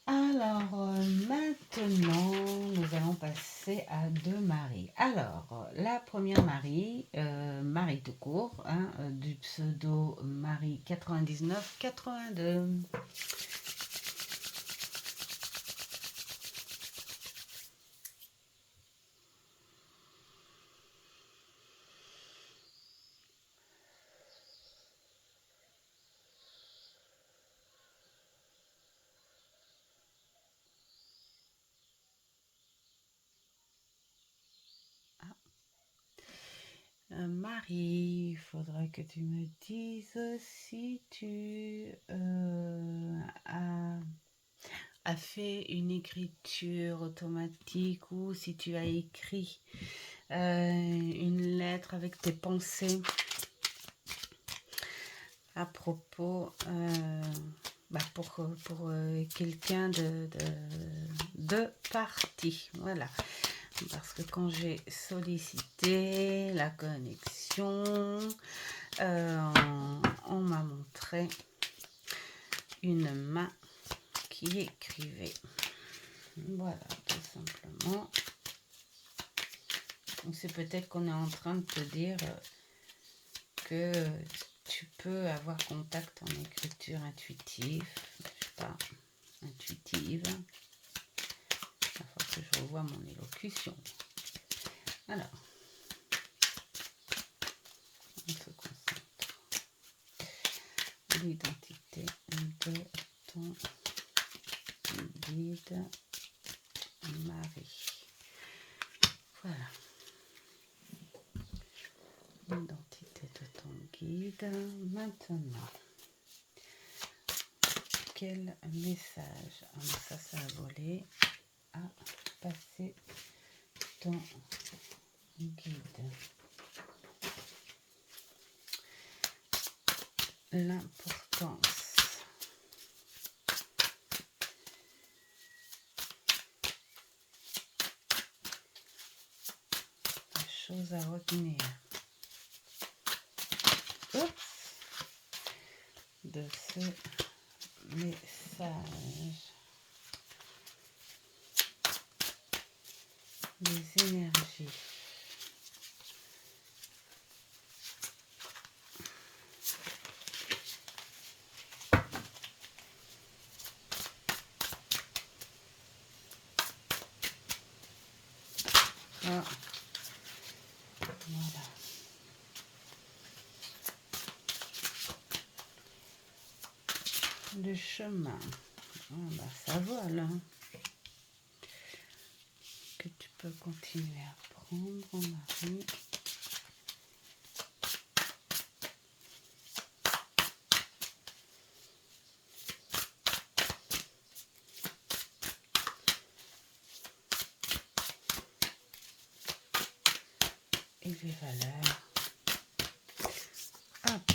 Speaker 1: Alors, maintenant, nous allons passer à deux Maries. Alors, la première Marie, Marie tout court, hein, du pseudo Marie 9982. Marie, il faudrait que tu me dises si tu as fait une écriture automatique ou si tu as écrit une lettre avec tes pensées à propos pour quelqu'un de parti. Voilà. Parce que quand j'ai sollicité la connexion, on m'a montré une main qui écrivait. Voilà, tout simplement. Donc c'est peut-être qu'on est en train de te dire que tu peux avoir contact en écriture intuitive, je sais pas, intuitive. Il faut que je revoie mon élocution. Alors, on se concentre. L'identité de ton guide Marie. Voilà. L'identité de ton guide. Maintenant, quel message, ça a volé, à passer ton guide? L'importance choses à retenir. Oups, de ce message. Les énergies. Ah. Voilà. Le chemin. Oh, bah, ça vole. Hein. Que tu peux continuer à prendre, Marie. Et les valeurs. Hop.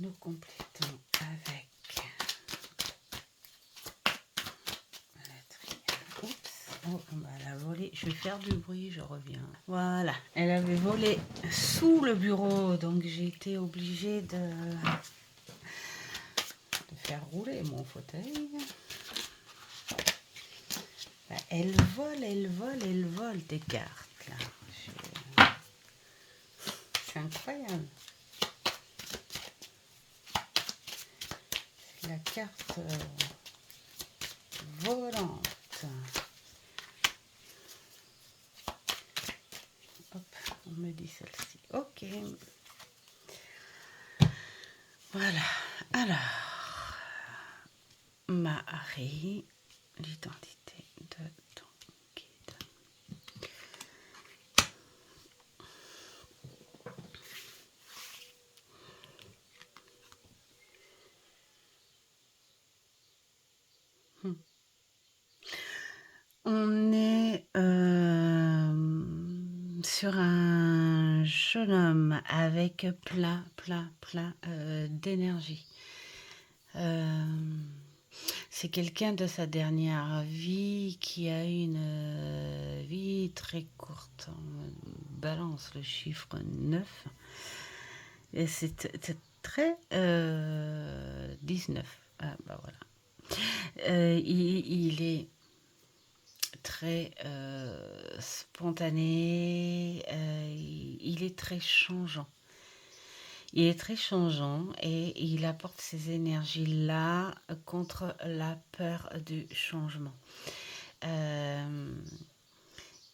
Speaker 1: Nous complétons avec la triade. Oups. Oh, bah, elle a volé. Je vais faire du bruit, je reviens. Voilà. Elle avait volé sous le bureau, donc j'ai été obligée de faire rouler mon fauteuil. Bah, elle vole des cartes là. C'est incroyable. C'est la carte volante. Hop, on me dit celle-ci. Ok. Voilà. Alors, Marie, l'identité de ton guide. On est sur un jeune homme avec plein d'énergie. C'est quelqu'un de sa dernière vie qui a eu une vie très courte. On balance le chiffre 9. Et c'est très 19. Ah, bah voilà. Il est très spontané, il est très changeant. Il est très changeant et il apporte ces énergies-là contre la peur du changement.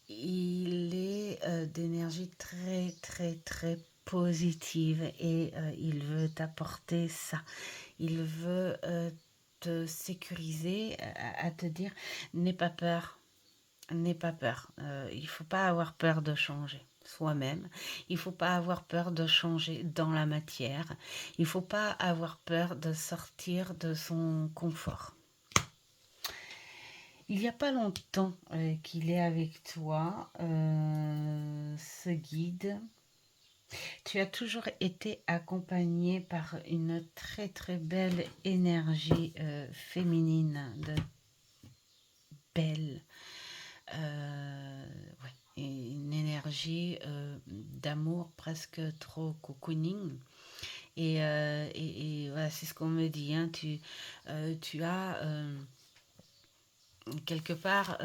Speaker 1: Il est d'énergie très positive et il veut t'apporter ça. Il veut te sécuriser, à te dire, n'aie pas peur. N'aie pas peur. Il ne faut pas avoir peur de changer soi-même. Il ne faut pas avoir peur de changer dans la matière. Il ne faut pas avoir peur de sortir de son confort. Il n'y a pas longtemps qu'il est avec toi, ce guide. Tu as toujours été accompagné par une très belle énergie féminine, de belle. Ouais, une énergie d'amour presque trop cocooning. Et voilà, c'est ce qu'on me dit. Hein, tu as quelque part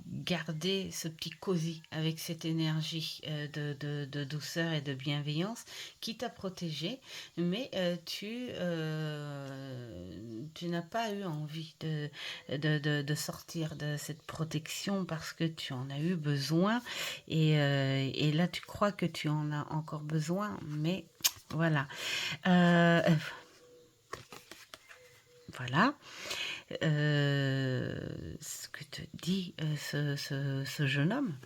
Speaker 1: garder ce petit cosy avec cette énergie de douceur et de bienveillance qui t'a protégé, mais tu n'as pas eu envie de sortir de cette protection parce que tu en as eu besoin et là tu crois que tu en as encore besoin, mais voilà. Voilà. Ce que te dit ce jeune homme,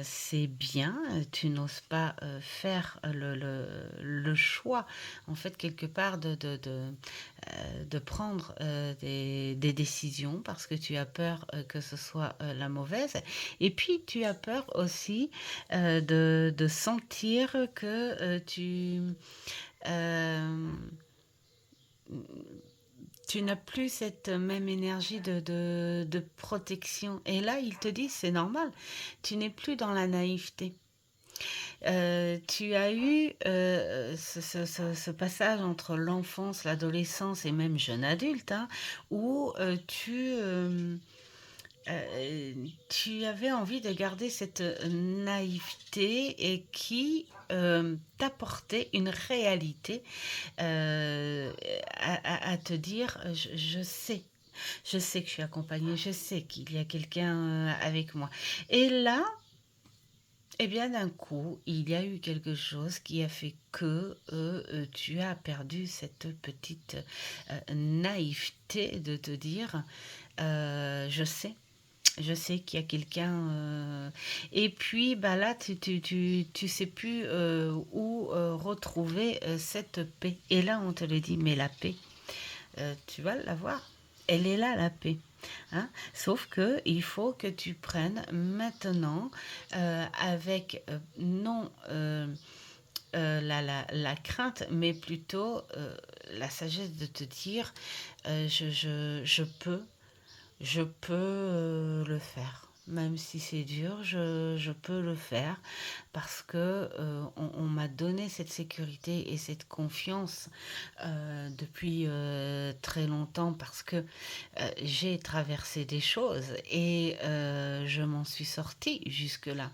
Speaker 1: c'est bien, tu n'oses pas faire le choix, en fait, quelque part, de prendre des décisions parce que tu as peur que ce soit la mauvaise. Et puis, tu as peur aussi de sentir que Tu n'as plus cette même énergie de protection. Et là, il te dit, c'est normal, tu n'es plus dans la naïveté. Tu as eu ce passage entre l'enfance, l'adolescence et même jeune adulte, hein, où tu avais envie de garder cette naïveté et qui t'apportait une réalité à te dire, je sais que je suis accompagnée, je sais qu'il y a quelqu'un avec moi. Et là, eh bien, d'un coup, il y a eu quelque chose qui a fait que tu as perdu cette petite naïveté de te dire, je sais. Je sais qu'il y a quelqu'un. Et puis, bah là, tu sais plus où retrouver cette paix. Et là, on te le dit, mais la paix, tu vas l'avoir. Elle est là, la paix. Hein. Sauf que il faut que tu prennes maintenant avec non la crainte, mais plutôt la sagesse de te dire je peux le faire. Même si c'est dur, je peux le faire parce que on m'a donné cette sécurité et cette confiance depuis très longtemps parce que j'ai traversé des choses et je m'en suis sortie jusque-là.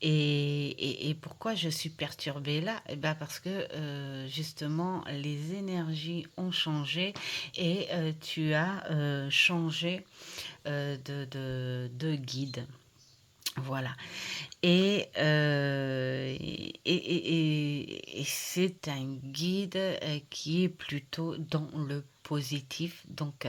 Speaker 1: Et pourquoi je suis perturbée là? Eh ben parce que justement les énergies ont changé et tu as changé de guide. Voilà. Et c'est un guide qui est plutôt dans le positif. Donc,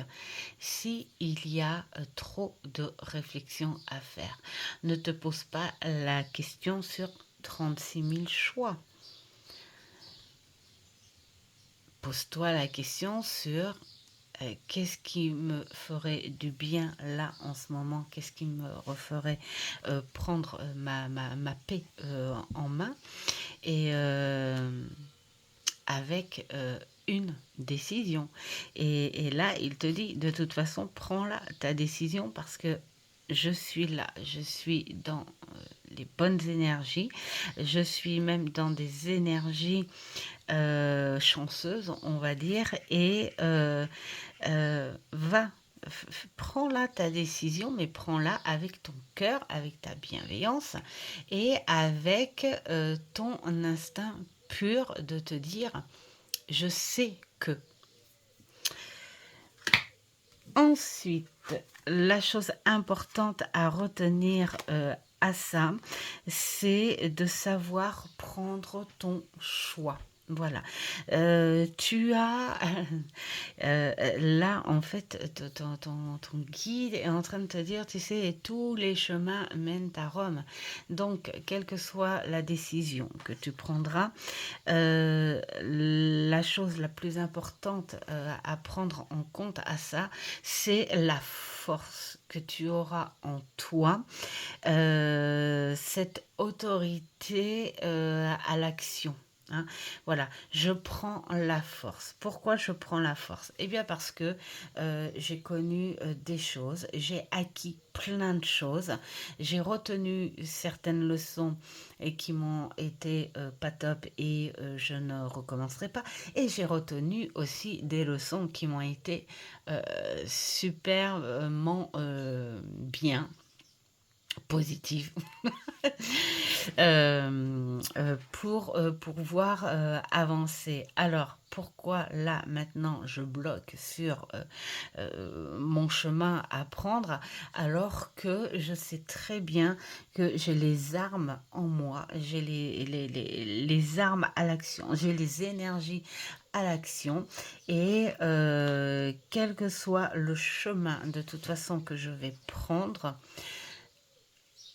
Speaker 1: si il y a trop de réflexion à faire, ne te pose pas la question sur 36 000 choix. Pose-toi la question sur qu'est-ce qui me ferait du bien là en ce moment, qu'est-ce qui me referait prendre ma paix en main et avec une décision. Et là, il te dit, de toute façon, prends-la, ta décision, parce que je suis là, je suis dans les bonnes énergies, je suis même dans des énergies chanceuses, on va dire, et va, prends-la ta décision, mais prends-la avec ton cœur, avec ta bienveillance et avec ton instinct pur de te dire, je sais que. Ensuite, la chose importante à retenir à ça, c'est de savoir prendre ton choix. Voilà. Tu as là, en fait, ton guide est en train de te dire, tu sais, tous les chemins mènent à Rome. Donc, quelle que soit la décision que tu prendras, la chose la plus importante à prendre en compte à ça, c'est la force que tu auras en toi, cette autorité à l'action. Hein. Voilà, je prends la force. Pourquoi je prends la force? Eh bien parce que j'ai connu des choses, j'ai acquis plein de choses, j'ai retenu certaines leçons et qui m'ont été pas top et je ne recommencerai pas. Et j'ai retenu aussi des leçons qui m'ont été superbement bien, positives. Pour pouvoir avancer. Alors, pourquoi là, maintenant, je bloque sur mon chemin à prendre alors que je sais très bien que j'ai les armes en moi, j'ai les armes à l'action, j'ai les énergies à l'action et quel que soit le chemin de toute façon que je vais prendre,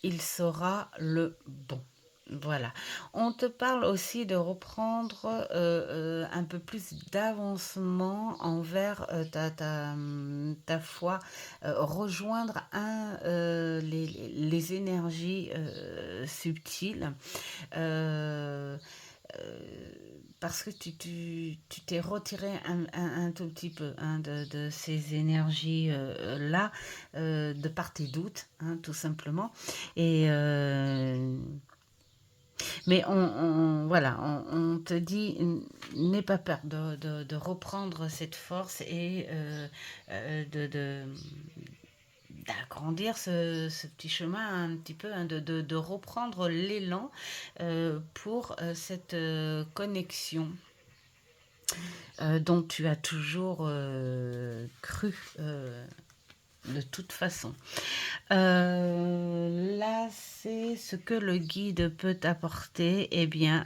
Speaker 1: il sera le bon. Voilà. On te parle aussi de reprendre un peu plus d'avancement envers ta foi, rejoindre les énergies subtiles. Euh, parce que tu t'es retiré un tout petit peu hein, de ces énergies-là, de par tes doutes, hein, tout simplement. Et mais voilà, on te dit, n'aie pas peur de reprendre cette force et d'agrandir ce petit chemin un petit peu, hein, de reprendre l'élan pour cette connexion dont tu as toujours cru de toute façon. Là, c'est ce que le guide peut t'apporter. Eh bien,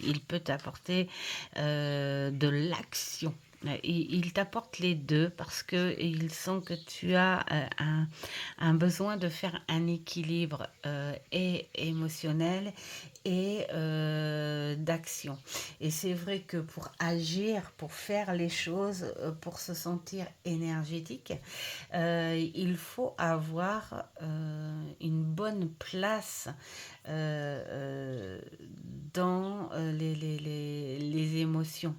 Speaker 1: il peut t'apporter de l'action. Il t'apporte les deux parce que il sent que tu as un besoin de faire un équilibre et émotionnel et d'action. Et c'est vrai que pour agir, pour faire les choses, pour se sentir énergétique, il faut avoir une bonne place dans les émotions.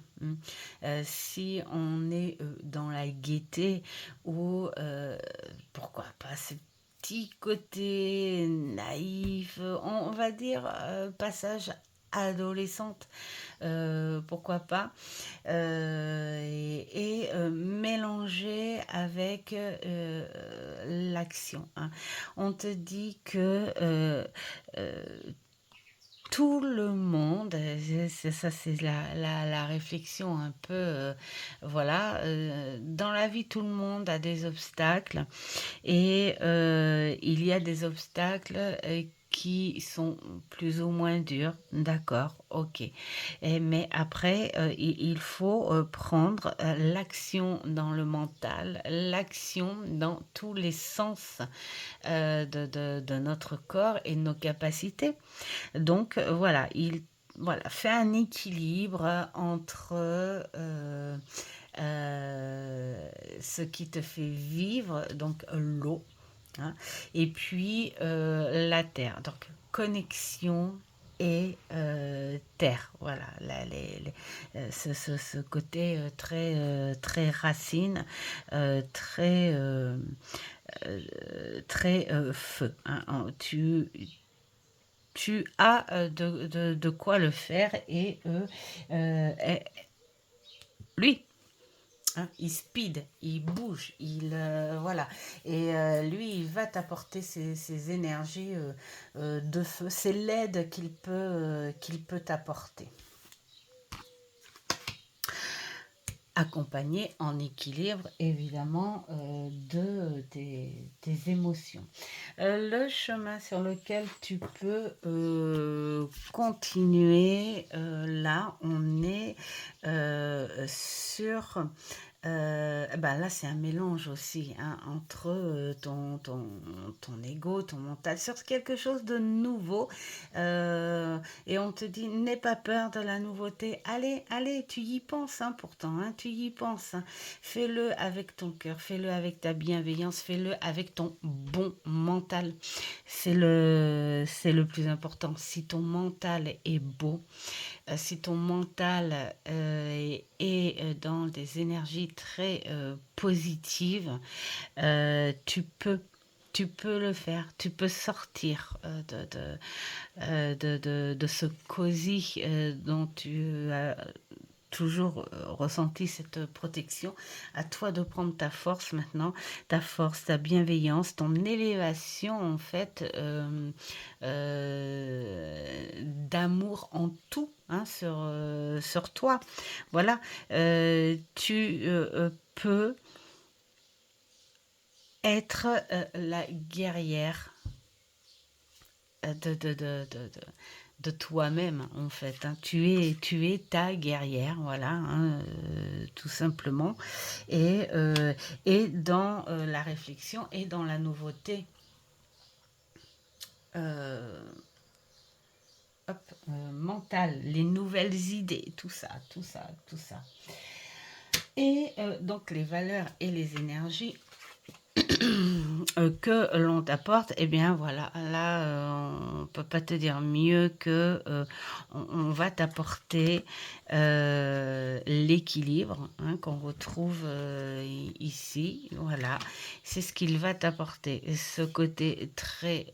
Speaker 1: Si on est dans la gaieté ou pourquoi pas ce petit côté naïf, on va dire passage adolescente, pourquoi pas, mélanger avec l'action, hein. On te dit que euh, tout le monde, c'est ça, c'est la réflexion un peu, voilà, dans la vie, tout le monde a des obstacles et il y a des obstacles qui sont plus ou moins durs, d'accord, ok. Mais après, il faut prendre l'action dans le mental, l'action dans tous les sens de notre corps et de nos capacités. Donc voilà, voilà, fait un équilibre entre ce qui te fait vivre, donc l'eau, hein, et puis la terre. Donc connexion et terre. Voilà, là, ce côté très racine, très, très feu, hein. Tu as de quoi le faire et lui, hein, il speed, il bouge, voilà. Et lui, il va t'apporter ses énergies de feu. C'est l'aide qu'il peut t'apporter. Accompagné en équilibre évidemment de tes émotions. Le chemin sur lequel tu peux continuer, là on est sur ben là, c'est un mélange aussi hein, entre ton ego, ton mental, sur quelque chose de nouveau. Et on te dit, n'aie pas peur de la nouveauté. Allez, allez, tu y penses hein, pourtant, hein, tu y penses. Hein. Fais-le avec ton cœur, fais-le avec ta bienveillance, fais-le avec ton bon mental. C'est le plus important. Si ton mental est beau, si ton mental est dans des énergies très positives, tu peux le faire, tu peux sortir de ce cosy dont tu as toujours ressenti cette protection. À toi de prendre ta force maintenant, ta force, ta bienveillance, ton élévation en fait d'amour en tout hein, sur toi. Voilà, tu peux être la guerrière de toi-même en fait. Hein. Tu es ta guerrière, voilà, hein, tout simplement. Et dans la réflexion et dans la nouveauté. Euh, mentale, les nouvelles idées, tout ça, tout ça, tout ça. Et donc les valeurs et les énergies que l'on t'apporte, eh bien voilà, là, on peut pas te dire mieux que on va t'apporter l'équilibre hein, qu'on retrouve ici. Voilà, c'est ce qu'il va t'apporter. Ce côté très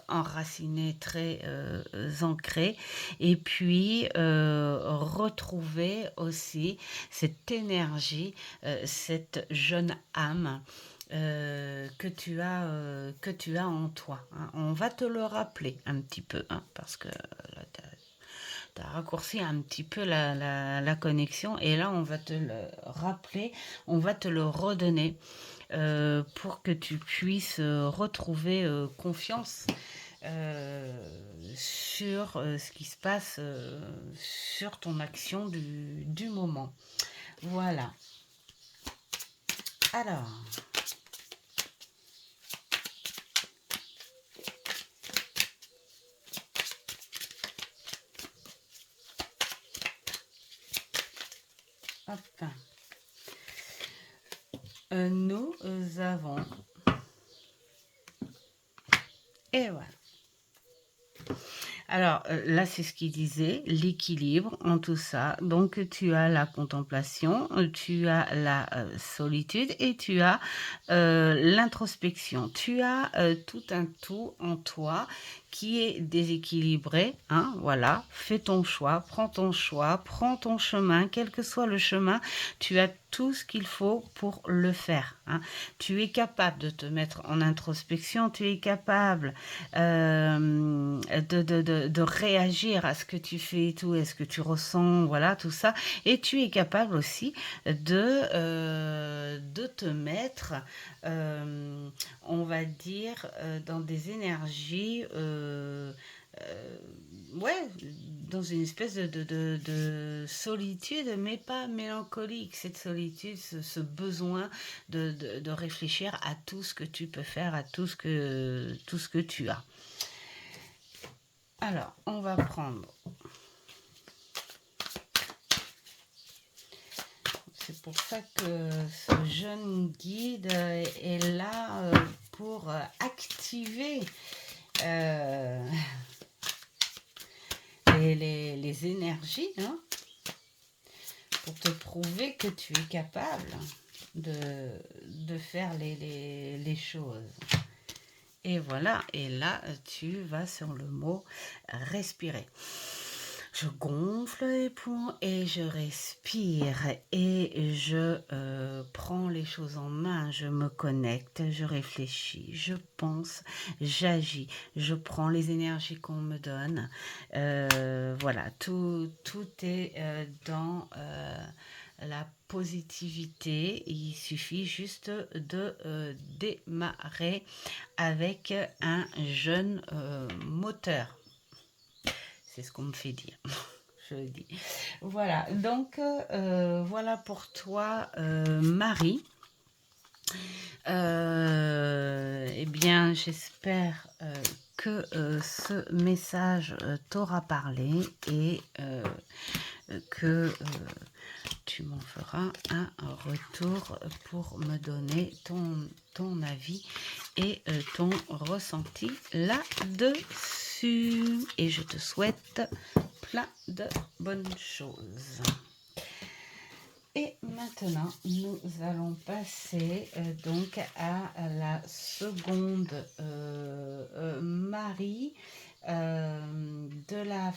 Speaker 1: enraciné, très ancré, et puis retrouver aussi cette énergie, cette jeune âme que tu as en toi. Hein. On va te le rappeler un petit peu, hein, parce que là, tu as raccourci un petit peu la connexion, et là, on va te le rappeler, on va te le redonner pour que tu puisses retrouver confiance euh, sur ce qui se passe sur ton action du moment. Voilà. Alors, hop. Nous avons... Et voilà. Alors là, c'est ce qu'il disait, l'équilibre en tout ça. Donc, tu as la contemplation, tu as la solitude et tu as l'introspection. Tu as tout un tout en toi qui est déséquilibré. Hein, voilà, fais ton choix, prends ton chemin, quel que soit le chemin, tu as tout ce qu'il faut pour le faire. Hein. Tu es capable de te mettre en introspection, tu es capable de réagir à ce que tu fais et tout, est ce que tu ressens, voilà, tout ça. Et tu es capable aussi de te mettre, on va dire, dans des énergies... ouais, dans une espèce de solitude, mais pas mélancolique. Cette solitude, ce besoin de réfléchir à tout ce que tu peux faire, à tout ce que tu as. Alors, on va prendre. C'est pour ça que ce jeune guide est là pour activer les énergies, hein, pour te prouver que tu es capable de faire les choses. Et voilà, et là, tu vas sur le mot respirer. Je gonfle les poumons et je respire et je prends les choses en main, je me connecte, je réfléchis, je pense, j'agis, je prends les énergies qu'on me donne. Voilà, tout est dans la positivité. Il suffit juste de démarrer avec un jeune moteur. C'est ce qu'on me fait dire. Je le dis. Voilà, donc voilà pour toi, Marie. Eh bien, j'espère que ce message t'aura parlé et que tu m'en feras un retour pour me donner ton avis et ton ressenti là-dessus. Et je te souhaite plein de bonnes choses. Et maintenant, nous allons passer donc à la seconde Marie de la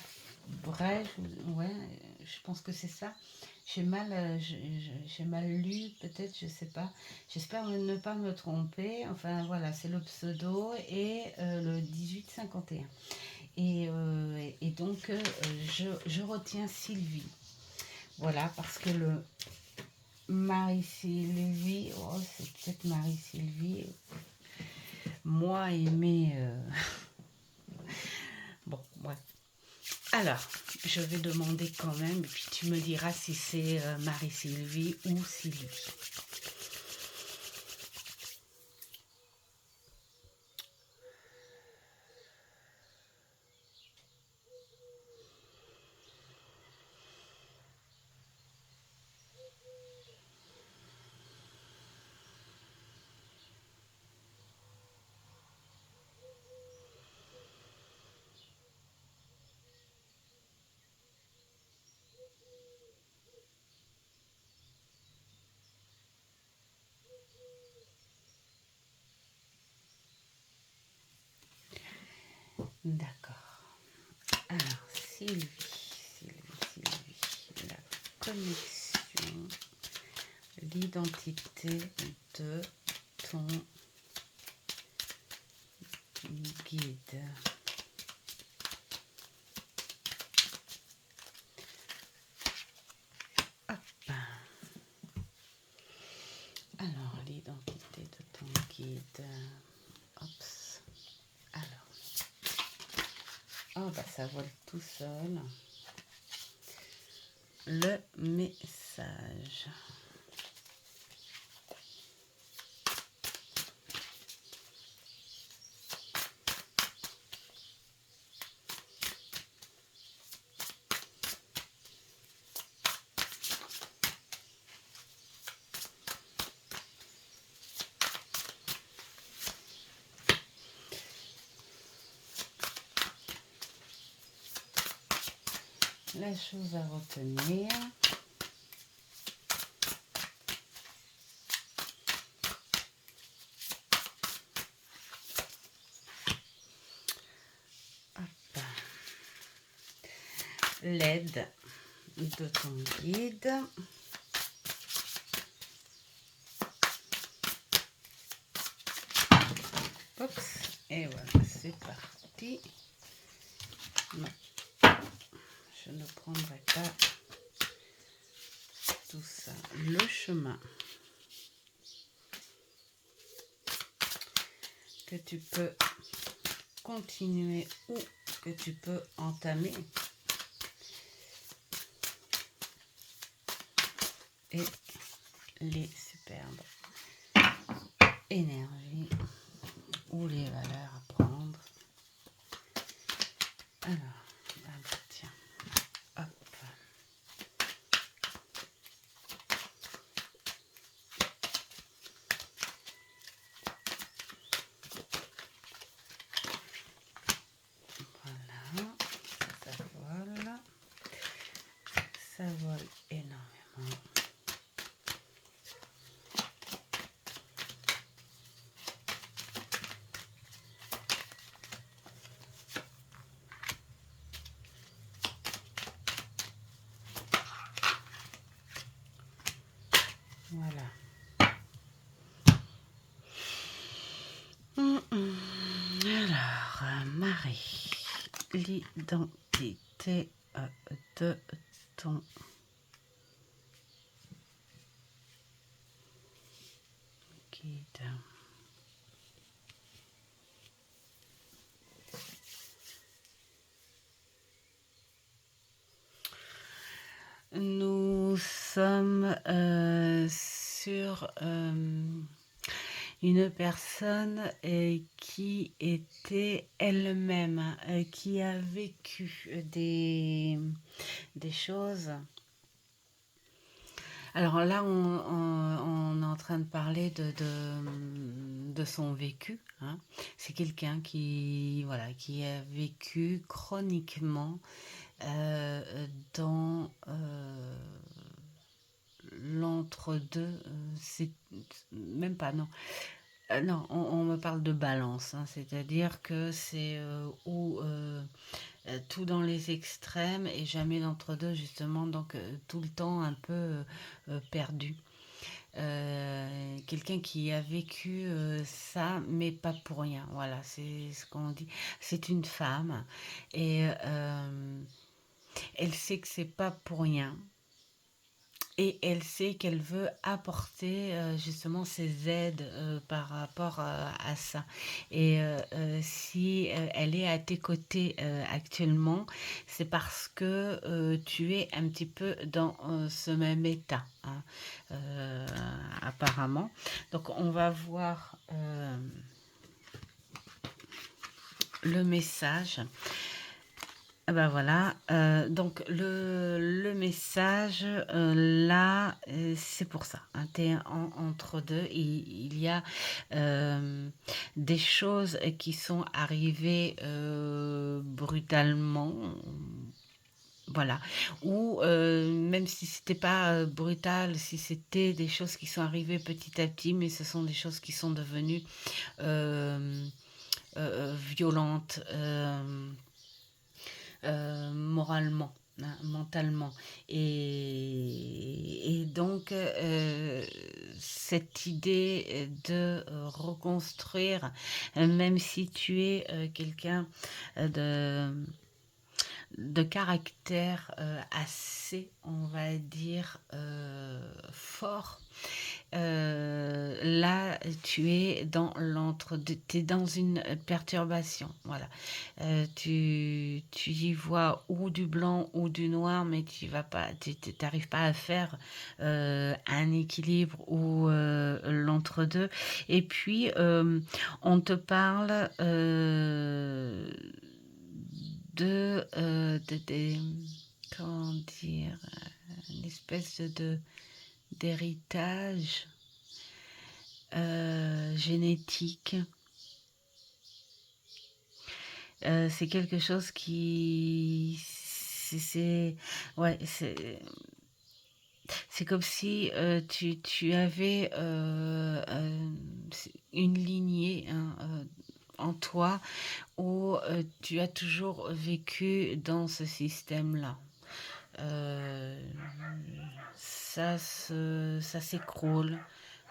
Speaker 1: brèche. Ouais, je pense que c'est ça. J'ai mal, j'ai mal lu, peut-être, je sais pas. J'espère ne pas me tromper. Enfin voilà, c'est le pseudo et le 1851. Et donc, je retiens Sylvie. Voilà, parce que le Marie-Sylvie, oh, c'est peut-être Marie-Sylvie. Moi, aimé. Bon, ouais. Alors, je vais demander quand même, et puis tu me diras si c'est Marie-Sylvie ou Sylvie. D'accord. Alors, Sylvie, la connexion, l'identité de ton guide. Hop. Alors, l'identité de ton guide. Oups. Alors. Oh, bah ça vole tout seul. Le message. La chose à retenir. Hop. L'aide de ton guide. Oups. Et voilà, c'est parti. Non. Je ne prendrai pas tout ça. Le chemin que tu peux continuer ou que tu peux entamer. Et les superbes énergies ou les valeurs à prendre. Alors, ah bah tiens, hop. Voilà, ça vole. Ça vole énormément. Voilà. Alors, Marie, l'identité de ton guide. Nous sommes sur une personne qui était elle-même, qui a vécu des choses. Alors là, on est en train de parler de son vécu, hein. C'est quelqu'un qui, voilà, qui a vécu chroniquement dans l'entre-deux. C'est même pas, non. Non, on me parle de balance, hein, c'est-à-dire que c'est où tout dans les extrêmes et jamais d'entre-deux, justement, donc tout le temps un peu perdu. Quelqu'un qui a vécu ça, mais pas pour rien. Voilà, c'est ce qu'on dit. C'est une femme et elle sait que c'est pas pour rien. Et elle sait qu'elle veut apporter justement ses aides par rapport à ça. Et si elle est à tes côtés actuellement, c'est parce que tu es un petit peu dans ce même état, hein, apparemment. Donc on va voir le message. Ah bah voilà, donc le message, là, c'est pour ça, hein, tu es entre deux. Il y a des choses qui sont arrivées brutalement, voilà, ou même si c'était pas brutal, si c'était des choses qui sont arrivées petit à petit, mais ce sont des choses qui sont devenues violente moralement, hein, mentalement. Et donc, cette idée de reconstruire, même si tu es quelqu'un de caractère assez, on va dire, fort. Là, tu es dans tu es dans une perturbation, voilà. Tu y vois ou du blanc ou du noir, mais tu vas pas, tu t'arrives pas à faire un équilibre ou l'entre-deux. Et puis, on te parle comment dire, une espèce d'héritage génétique. C'est quelque chose qui... Ouais, c'est comme si tu avais une lignée, hein, en toi où tu as toujours vécu dans ce système-là. Euh, ça s'écroule,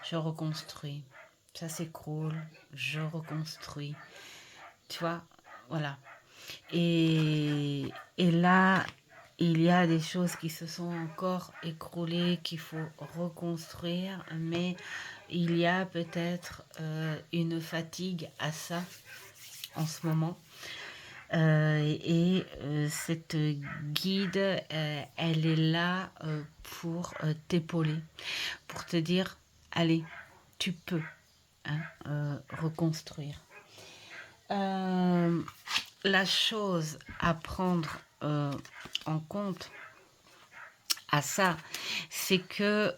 Speaker 1: je reconstruis. Ça s'écroule, je reconstruis. Tu vois, voilà. Et là, il y a des choses qui se sont encore écroulées, qu'il faut reconstruire, mais il y a peut-être une fatigue à ça en ce moment. Cette guide, elle est là pour t'épauler, pour te dire, allez, tu peux, hein, reconstruire. La chose à prendre en compte à ça, c'est que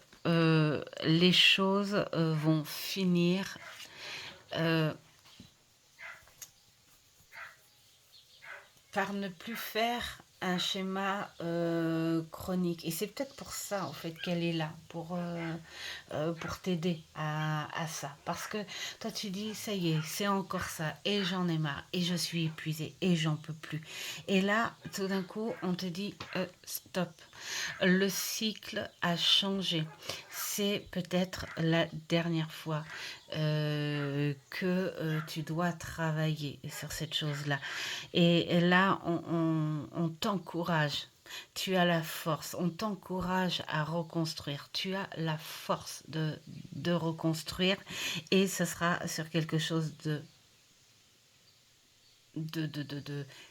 Speaker 1: les choses vont finir par ne plus faire un schéma chronique. Et c'est peut-être pour ça, en fait, qu'elle est là, pour t'aider à ça. Parce que toi, tu dis, ça y est, c'est encore ça, et j'en ai marre, et je suis épuisée, et j'en peux plus. Et là, tout d'un coup, on te dit, stop. Le cycle a changé. C'est peut-être la dernière fois que tu dois travailler sur cette chose-là. Et là, on t'encourage. Tu as la force. On t'encourage à reconstruire. Tu as la force de reconstruire. Et ce sera sur quelque chose de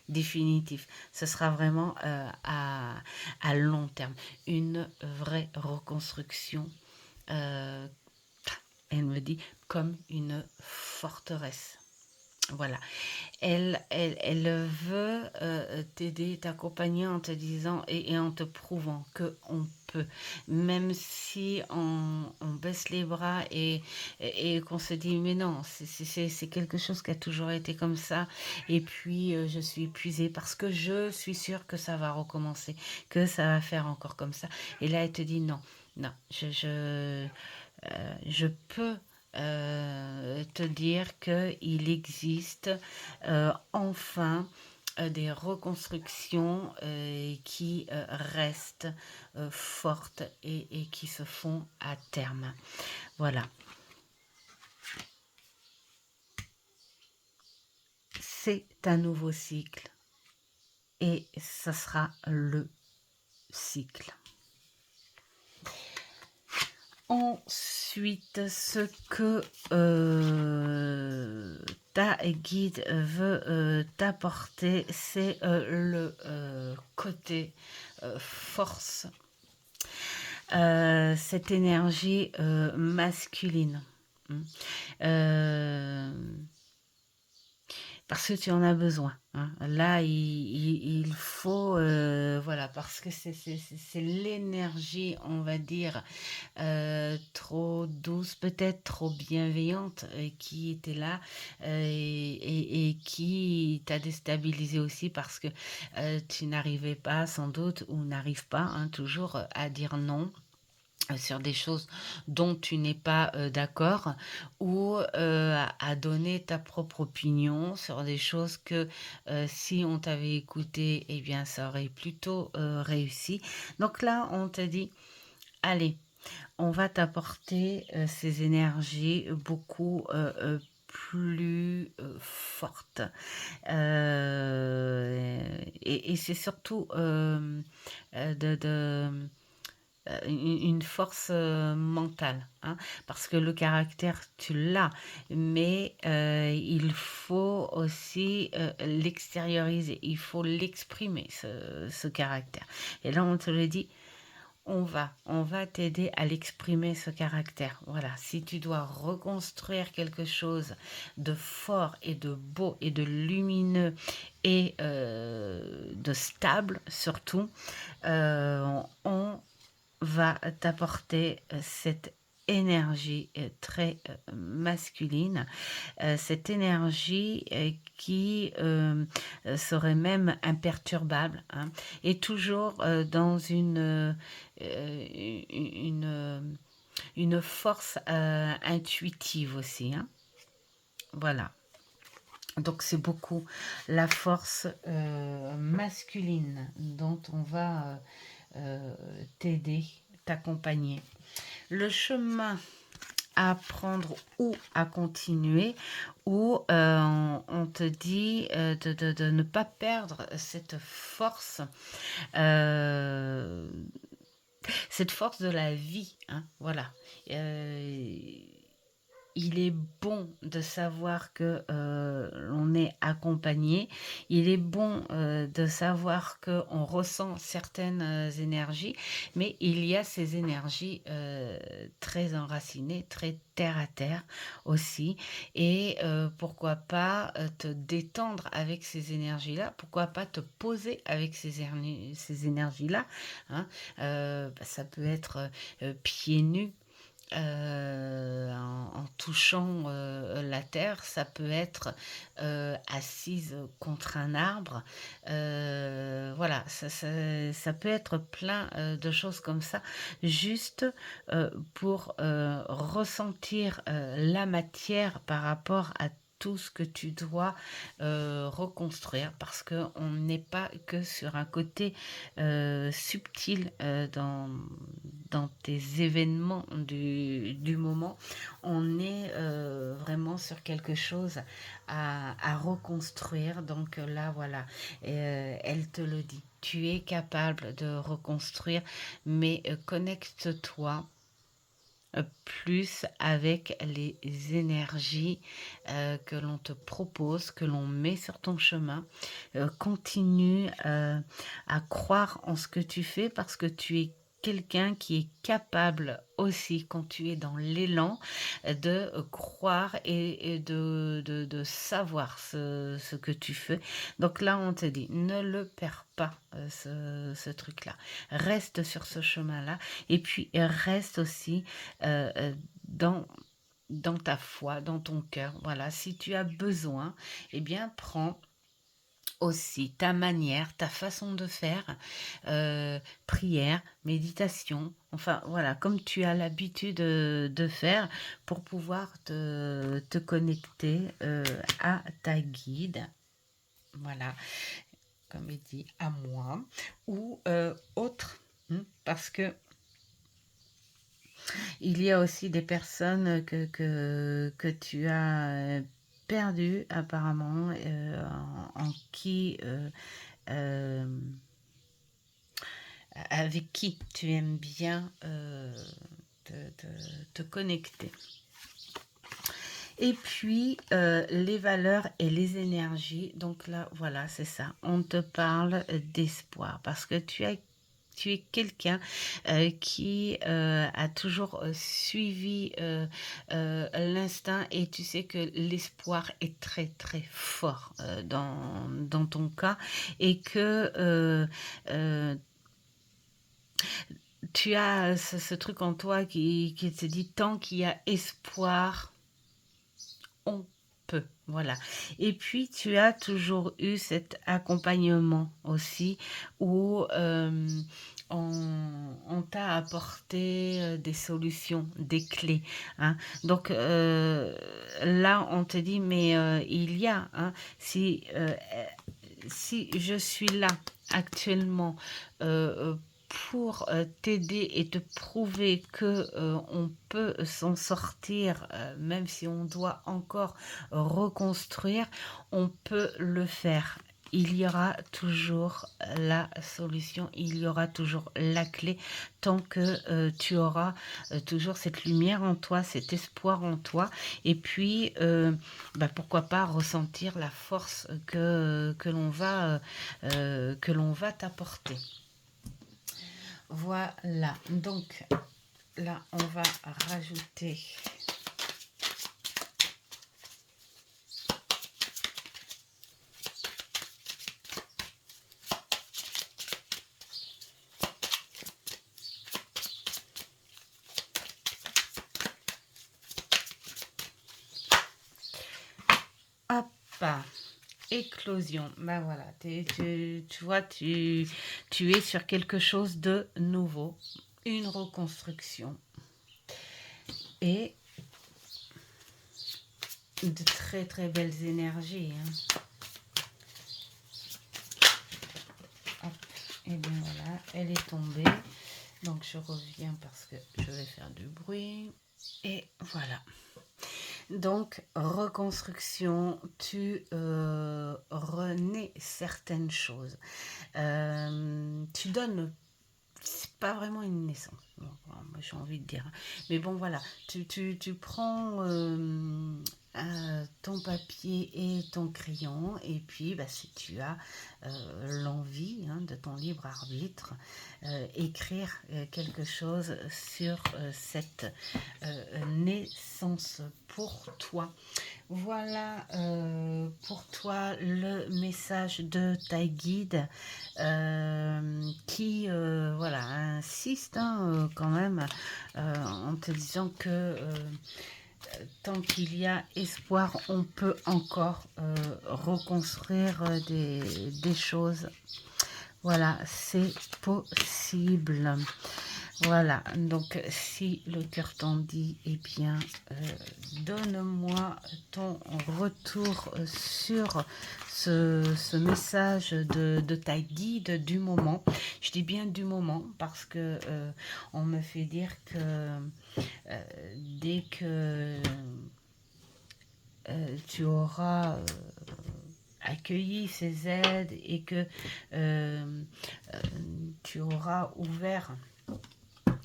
Speaker 1: définitif. Ce sera vraiment à long terme. Une vraie reconstruction. euh, Elle me dit comme une forteresse. Voilà. Elle veut t'aider, t'accompagner en te disant et en te prouvant que on peut. Même si on baisse les bras et qu'on se dit mais non, c'est quelque chose qui a toujours été comme ça. Et puis je suis épuisée parce que je suis sûre que ça va recommencer, que ça va faire encore comme ça. Et là, elle te dit non, non, je peux te dire qu'il existe enfin des reconstructions qui restent fortes et qui se font à terme. Voilà. C'est un nouveau cycle et ça sera le cycle. Ensuite, ce que ta guide veut t'apporter, c'est le côté force, cette énergie masculine. Euh, Parce que tu en as besoin, hein. Là, il faut, voilà, parce que c'est l'énergie, on va dire, trop douce, peut-être trop bienveillante, qui était là et qui t'a déstabilisé aussi parce que tu n'arrivais pas, sans doute, ou n'arrives pas, hein, toujours à dire non. sur des choses dont tu n'es pas d'accord, ou à donner ta propre opinion sur des choses que si on t'avait écouté, eh bien ça aurait plutôt réussi. Donc là, on te dit, allez, on va t'apporter ces énergies beaucoup plus fortes. Et c'est surtout une force mentale, hein, parce que le caractère, tu l'as, mais il faut aussi l'extérioriser, il faut l'exprimer, ce caractère. Et là, on te le dit, on va t'aider à l'exprimer, ce caractère. Voilà, si tu dois reconstruire quelque chose de fort et de beau et de lumineux et de stable surtout, on va t'apporter cette énergie très masculine, cette énergie qui serait même imperturbable, hein, et toujours dans une, une force intuitive aussi, hein. Voilà. Donc c'est beaucoup la force masculine dont on va t'aider, t'accompagner. Le chemin à prendre ou à continuer, ou on te dit de ne pas perdre euh, cette force de la vie, hein, voilà. Euh, il est bon de savoir que l'on est accompagné. Il est bon de savoir qu'on ressent certaines énergies, mais il y a ces énergies très enracinées, très terre à terre aussi. Et pourquoi pas te détendre avec ces énergies-là? Pourquoi pas te poser avec ces énergies-là, hein? Ça peut être pieds nus, en touchant la terre, ça peut être assise contre un arbre, voilà, ça peut être plein de choses comme ça, juste pour ressentir la matière par rapport à tout ce que tu dois reconstruire, parce qu'on n'est pas que sur un côté subtil dans tes événements du moment. On est vraiment sur quelque chose à reconstruire. Donc là, voilà, elle te le dit. Tu es capable de reconstruire, mais connecte-toi plus avec les énergies que l'on te propose, que l'on met sur ton chemin. Continue à croire en ce que tu fais, parce que tu es quelqu'un qui est capable aussi, quand tu es dans l'élan, de croire et de savoir ce que tu fais. Donc là, on te dit, ne le perds pas, ce truc-là. Reste sur ce chemin-là, et puis reste aussi dans ta foi, dans ton cœur. Voilà, si tu as besoin, eh bien, prends aussi ta manière, ta façon de faire, prière, méditation, enfin voilà, comme tu as l'habitude de faire, pour pouvoir te connecter à ta guide. Voilà, comme il dit, à moi, ou autre, parce que il y a aussi des personnes que tu as perdues apparemment, en qui, euh, avec qui tu aimes bien te connecter. Et puis, les valeurs et les énergies. Donc là, voilà, c'est ça. On te parle d'espoir, parce que tu es quelqu'un qui a toujours suivi l'instinct, et tu sais que l'espoir est très très fort dans ton cas, et que tu as ce truc en toi qui te dit, tant qu'il y a espoir, on peut. Voilà. Et puis, tu as toujours eu cet accompagnement aussi, où on on t'a apporté des solutions, des clés, hein. Donc là, on te dit, mais il y a, hein, si je suis là actuellement pour t'aider et te prouver que on peut s'en sortir, même si on doit encore reconstruire, on peut le faire. Il y aura toujours la solution, il y aura toujours la clé tant que tu auras toujours cette lumière en toi, cet espoir en toi. Et puis, bah, pourquoi pas ressentir la force que l'on va t'apporter. Voilà, donc là, on va rajouter hop, éclosion. Ben voilà, tu vois, tu es sur quelque chose de nouveau, une reconstruction et de très très belles énergies, hein. Hop, et bien voilà, elle est tombée. Donc je reviens parce que je vais faire du bruit. Et voilà. Donc, reconstruction, tu renais certaines choses. Tu donnes, c'est pas vraiment une naissance, bon, moi j'ai envie de dire. Mais bon, voilà, tu prends ton papier et ton crayon, et puis bah, si tu as l'envie, hein, de ton libre arbitre, écrire quelque chose sur cette naissance pour toi. Voilà pour toi le message de ta guide qui voilà, insiste, hein, quand même en te disant que tant qu'il y a espoir, on peut encore reconstruire des choses. Voilà, c'est possible. Voilà, donc si le cœur t'en dit, eh bien, donne-moi ton retour sur ce message de ta guide du moment. Je dis bien du moment parce que on me fait dire que dès que tu auras accueilli ces aides et que tu auras ouvert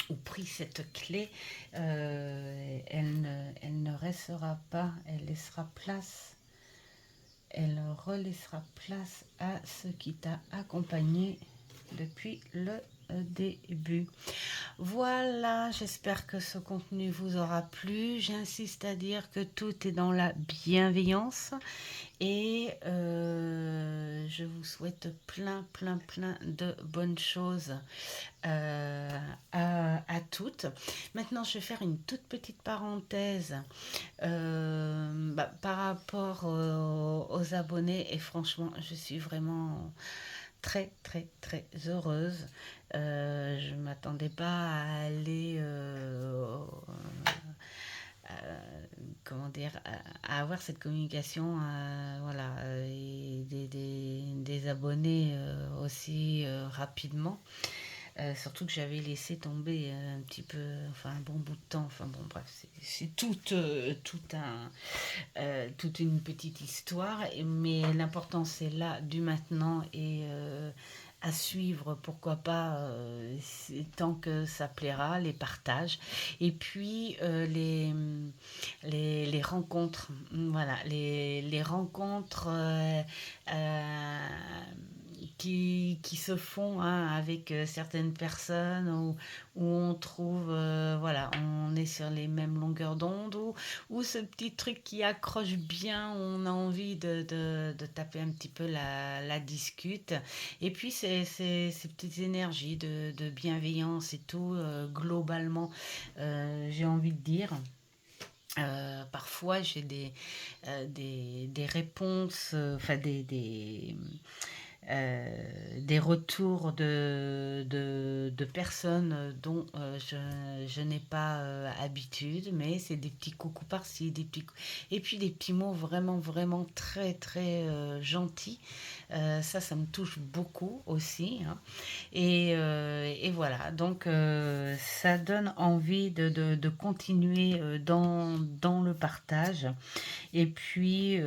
Speaker 1: ou pris cette clé, elle ne restera pas, elle laissera place, elle relaissera place à ce qui t'a accompagné depuis le début. Voilà, j'espère que ce contenu vous aura plu. J'insiste à dire que tout est dans la bienveillance et je vous souhaite plein de bonnes choses à toutes. Maintenant, je vais faire une toute petite parenthèse par rapport aux abonnés et franchement, je suis vraiment très heureuse. Je ne m'attendais pas à aller comment dire, à avoir cette communication, voilà, et des abonnés aussi rapidement. Surtout que j'avais laissé tomber un petit peu, enfin un bon bout de temps. Enfin bon, bref, c'est toute une petite histoire. Mais l'important, c'est là, du maintenant et à suivre, pourquoi pas, tant que ça plaira, les partages. Et puis les rencontres, voilà, les rencontres qui se font, hein, avec certaines personnes où on trouve, voilà, on est sur les mêmes longueurs d'onde, ou ce petit truc qui accroche bien, on a envie de taper un petit peu la discute. Et puis ces petites énergies de bienveillance et tout, globalement, j'ai envie de dire. Parfois j'ai des réponses, enfin des retours de personnes dont je n'ai pas habitude, mais c'est des petits coucou par-ci, et puis des petits mots vraiment, vraiment très, très gentils. Ça me touche beaucoup aussi, hein. Et voilà, donc ça donne envie de continuer dans le partage. Et puis,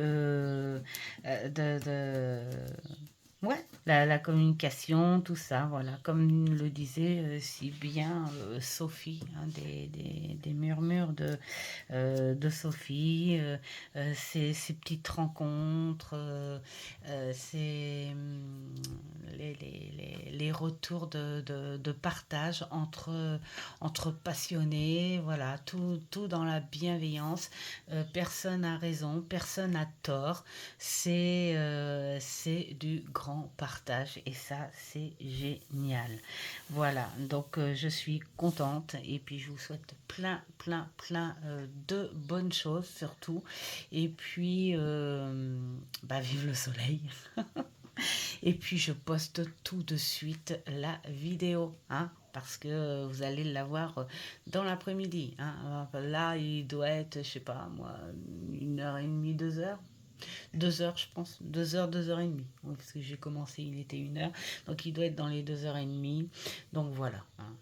Speaker 1: ouais, la communication, tout ça, voilà. Comme le disait si bien Sophie, hein, des murmures de Sophie, ces petites rencontres, les retours de partage entre passionnés, voilà, tout dans la bienveillance. Personne n'a raison, personne n'a tort. C'est du grand partage et ça, c'est génial. Voilà, donc je suis contente et puis je vous souhaite plein, plein, plein de bonnes choses surtout. Et puis, vive le soleil. Et puis, je poste tout de suite la vidéo, hein, parce que vous allez l'avoir dans l'après-midi, hein. Là, il doit être, je sais pas, moi, 1h30, 2h. 2 heures, je pense. 2 heures, 2 heures et demie. Oui, parce que j'ai commencé, il était 1 heure. Donc, il doit être dans les 2h30. Donc, voilà, hein,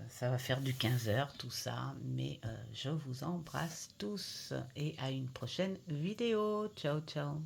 Speaker 1: ça va faire du 15 heures, tout ça. Mais je vous embrasse tous et à une prochaine vidéo. Ciao, ciao.